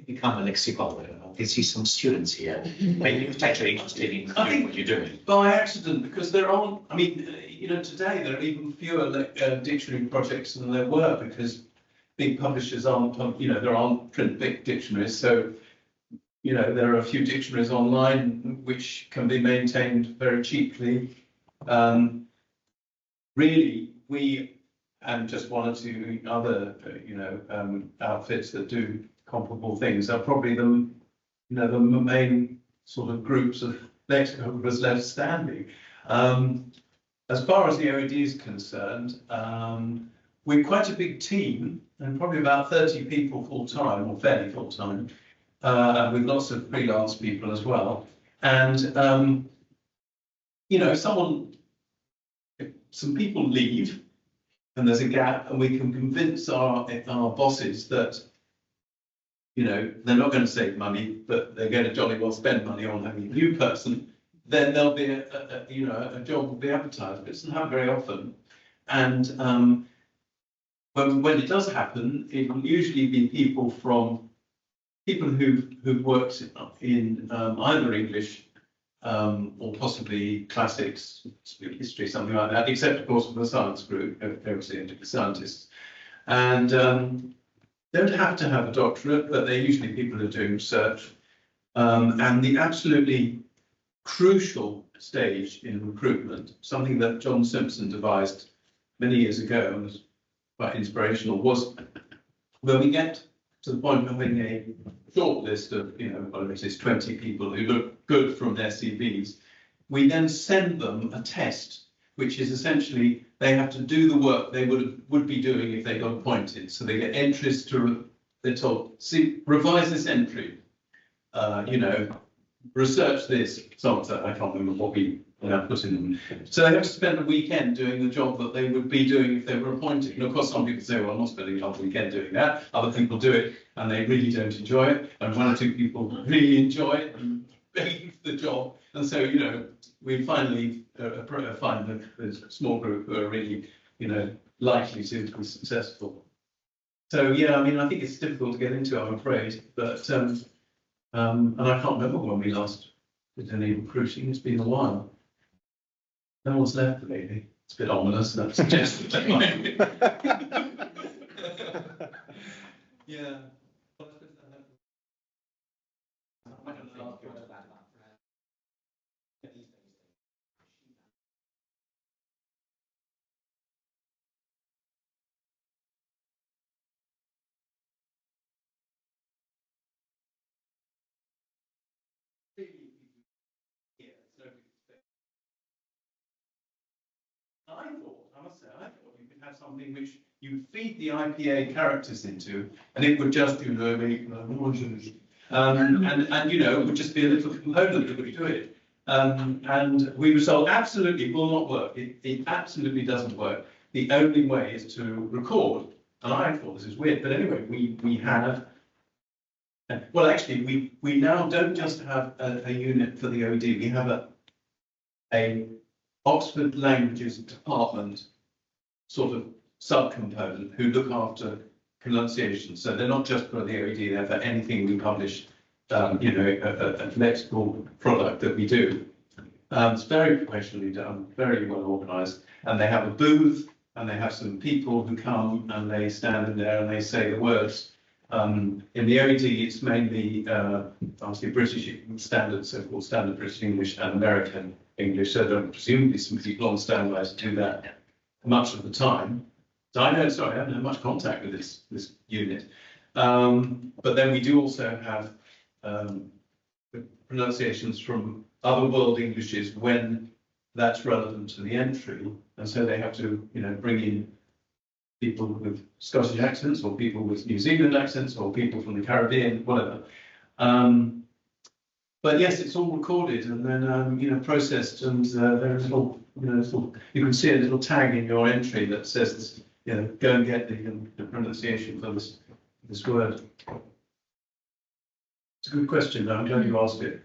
become a lexicographer? I can see some students here, maybe potentially interested in doing what you're doing. By accident, because there aren't, I mean, today there are even fewer dictionary projects than there were, because big publishers aren't, there aren't print big dictionaries. So, there are a few dictionaries online which can be maintained very cheaply. Really, we and just one or two other, outfits that do comparable things are probably the main sort of groups of lexicographers left standing. As far as the OED is concerned, we're quite a big team, and probably about 30 people full-time, or fairly full-time, with lots of freelance people as well. And, some people leave, and there's a gap, and we can convince our bosses that, they're not going to save money, but they're going to jolly well spend money on having a new person. Then there'll be a job will be advertised, but it doesn't happen very often. And when it does happen, it will usually be people who've worked in either English or possibly classics, history, something like that, except of course for the science group, obviously scientists. And don't have to have a doctorate, but they're usually people who are doing research. And the absolutely crucial stage in recruitment, something that John Simpson devised many years ago and was quite inspirational, was when we get to the point of having a short list of, whatever it is, 20 people who look good from their CVs, we then send them a test, which is essentially they have to do the work they would be doing if they got appointed. So they get entries they're told, see, revise this entry, research this, so I can't remember what we put in them. So they have to spend a weekend doing the job that they would be doing if they were appointed. And of course, some people say, well, I'm not spending a whole weekend doing that. Other people do it and they really don't enjoy it. And one or two people really enjoy it and begging for the job. And so, we finally find there's a small group who are really, likely to be successful. So, yeah, I mean, I think it's difficult to get into, I'm afraid. But, and I can't remember when we last did any recruiting. It's been a while. No one's left lately. It's a bit ominous, that suggests that they might be. Yeah. I must say, I thought you could have something which you feed the IPA characters into, and it would just do and it would just be a little component that would do it. And we were told absolutely will not work. It absolutely doesn't work. The only way is to record. And I thought this is weird, but anyway, we have. Well, actually, we now don't just have a unit for the OD. We have a Oxford Languages Department sort of subcomponent who look after pronunciation. So they're not just for the OED, they're for anything we publish, a lexical product that we do. It's very professionally done, very well organised, and they have a booth and they have some people who come and they stand in there and they say the words. In the OED, it's mainly obviously British standard, so-called standard British English and American English. So there are presumably some people on standby to do that much of the time. So I haven't had much contact with this unit. But then we do also have pronunciations from other world Englishes when that's relevant to the entry, and so they have to, bring in people with Scottish accents, or people with New Zealand accents, or people from the Caribbean, whatever. But yes, it's all recorded and then processed, and there's a little, you can see a little tag in your entry that says, go and get the pronunciation for this word. It's a good question, though. I'm glad you asked it.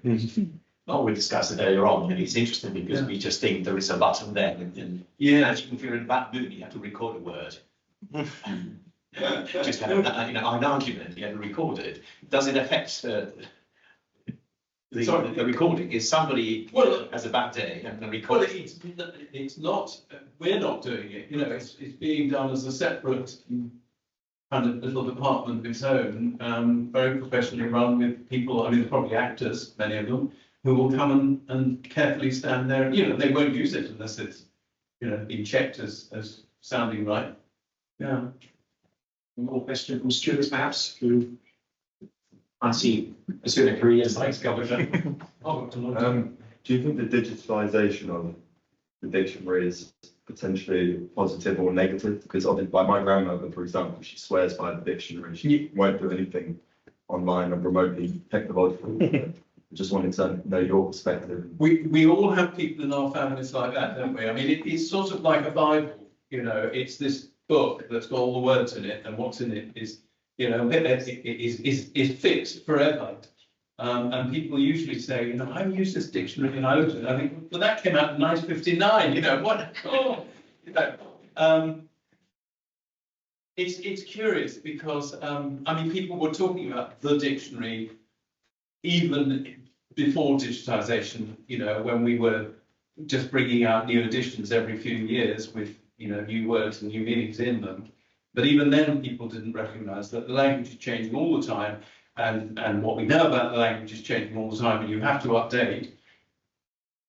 Well, we discussed it earlier on, and it's interesting because we just think there is a button there, and yeah, as if you're in a bad mood, you have to record a word. just had an argument, you had recorded. Does it affect the recording? Is somebody has a bad day and the recording? It's not. We're not doing it. It's being done as a separate kind of little department of its own, very professionally run with people. I mean, probably actors, many of them, who will come and carefully stand there. They won't use it unless it's been checked as sounding right. Yeah. More question from Stuart, perhaps, who I see pursuing a career as an governor. Do you think the digitalisation of the dictionary is potentially positive or negative? Because like my grandmother, for example, she swears by the dictionary. She won't do anything online or remotely technological. I just wanted to know your perspective. We all have people in our families like that, don't we? I mean, it's sort of like a Bible. It's this book that's got all the words in it, and what's in it is is fixed forever. And people usually say, I use this dictionary and I looked at it, I think, well, that came out in 1959, what? It's curious because, people were talking about the dictionary even before digitisation, when we were just bringing out new editions every few years with, new words and new meanings in them. But even then, people didn't recognise that the language is changing all the time, and what we know about the language is changing all the time, and you have to update.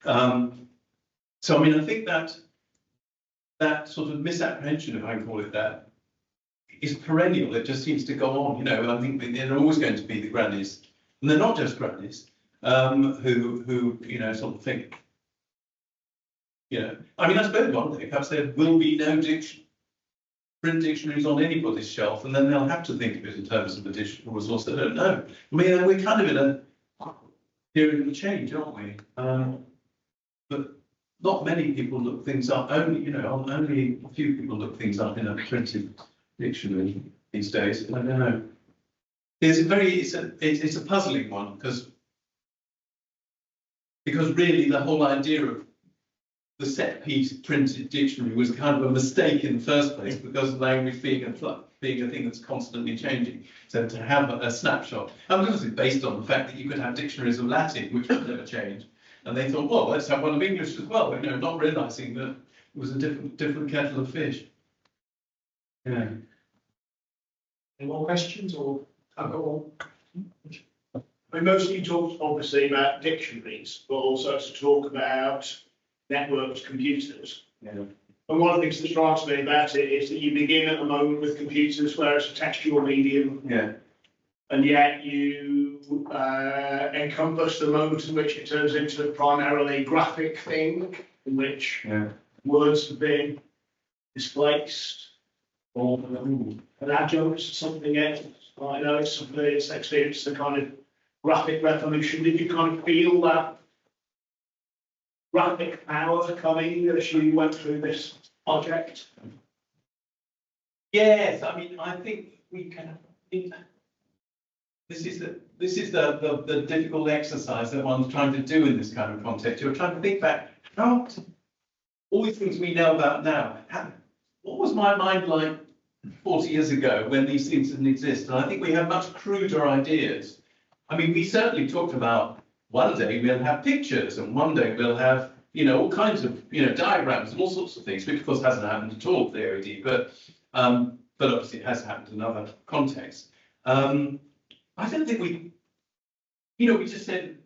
So, I think that sort of misapprehension, if I can call it that, is perennial. It just seems to go on. I think there are always going to be the grannies, and they're not just grannies, who sort of think. I suppose one day perhaps there will be no print dictionaries on anybody's shelf, and then they'll have to think of it in terms of additional resource. I don't know. We're kind of in a period of change, aren't we? But not many people look things up. Only a few people look things up in a printed dictionary these days. I don't know. It's a puzzling one because really the whole idea of the set piece printed dictionary was kind of a mistake in the first place because language being a thing that's constantly changing. So to have a snapshot, and obviously based on the fact that you could have dictionaries of Latin which would never change, and they thought, well, let's have one of English as well. Not realising that it was a different kettle of fish. Yeah. Any more questions or? We mostly talked obviously about dictionaries, but also to talk about networked computers. Yeah. And one of the things that strikes me about it is that you begin at the moment with computers where it's a textual medium. Yeah. And yet you encompass the moment in which it turns into a primarily graphic thing, in which words have been displaced or an adjunct to something else. It's experienced a kind of graphic revolution. Did you kind of feel that graphic power coming as you went through this project? Yes, I think we can. This is the difficult exercise that one's trying to do in this kind of context. You're trying to think back how all these things we know about now. What was my mind like 40 years ago when these things didn't exist? And I think we have much cruder ideas. We certainly talked about one day we'll have pictures, and one day we'll have all kinds of diagrams and all sorts of things, which of course hasn't happened at all, the OED, but obviously it has happened in other contexts. I don't think we just said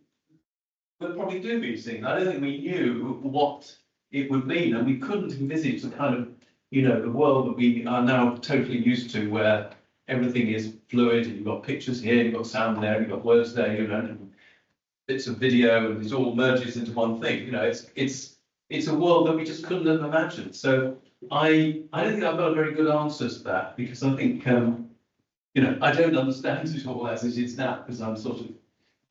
we'll probably do these things. I don't think we knew what it would mean, and we couldn't envisage the kind of the world that we are now totally used to, where everything is fluid, and you've got pictures here, you've got sound there, you've got words there, and bits of video, and it all merges into one thing. It's a world that we just couldn't have imagined. So I don't think I've got a very good answer to that, because I think I don't understand it all as it is now, because I'm sort of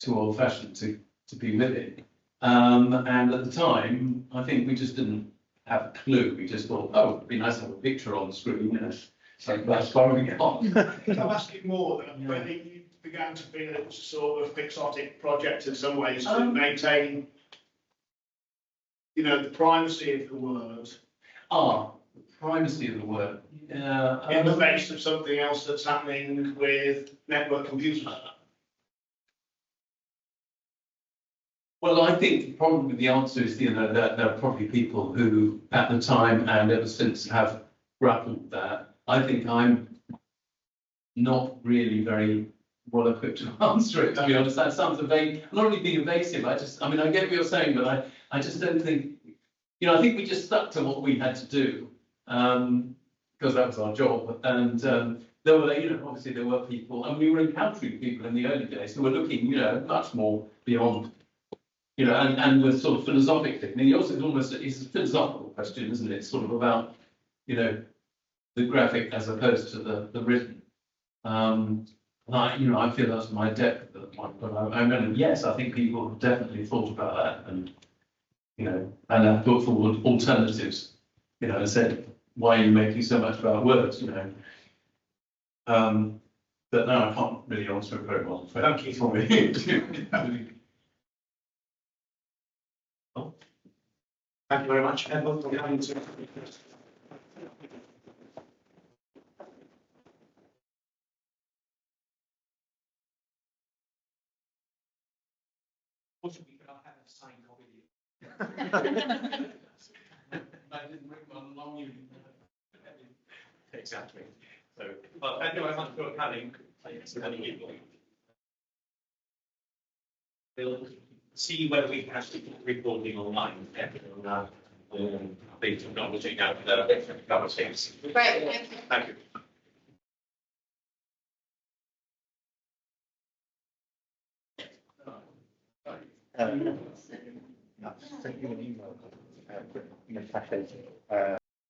too old-fashioned to be with it. And at the time, I think we just didn't have a clue. We just thought, oh, it'd be nice to have a picture on the screen. So that's following it on. I'm asking more than whether you began to feel it was a sort of quixotic project in some ways to maintain, the primacy of the word. The privacy of the work. Yeah. In the face of something else that's happening with network computers. Well, I think probably the answer is, that there are probably people who, at the time and ever since, have grappled with that. I think I'm not really very well equipped to answer it, to be honest. That sounds I'm not really being evasive. I get what you're saying, but I just don't think, I think we just stuck to what we had to do, because that was our job. And there were, obviously there were people, and we were encountering people in the early days who were looking, much more beyond, and with sort of philosophically. I mean, it's a philosophical question, isn't it? It's sort of about, the graphic as opposed to the written. I feel that's my depth at the point, but yes, I think people have definitely thought about that and, and have put forward alternatives, and said, why are you making so much about words, but no, I can't really answer it very well. Thank you. For me. Thank you very much, Edmund, for coming to. Fortunately, we can't have a signed copy. I didn't bring one along you. Exactly. So, well, thank you very much for coming. We'll see whether we can actually put recording online. The technology now, cover things. Right, thank you. Thank you. Sent you an email.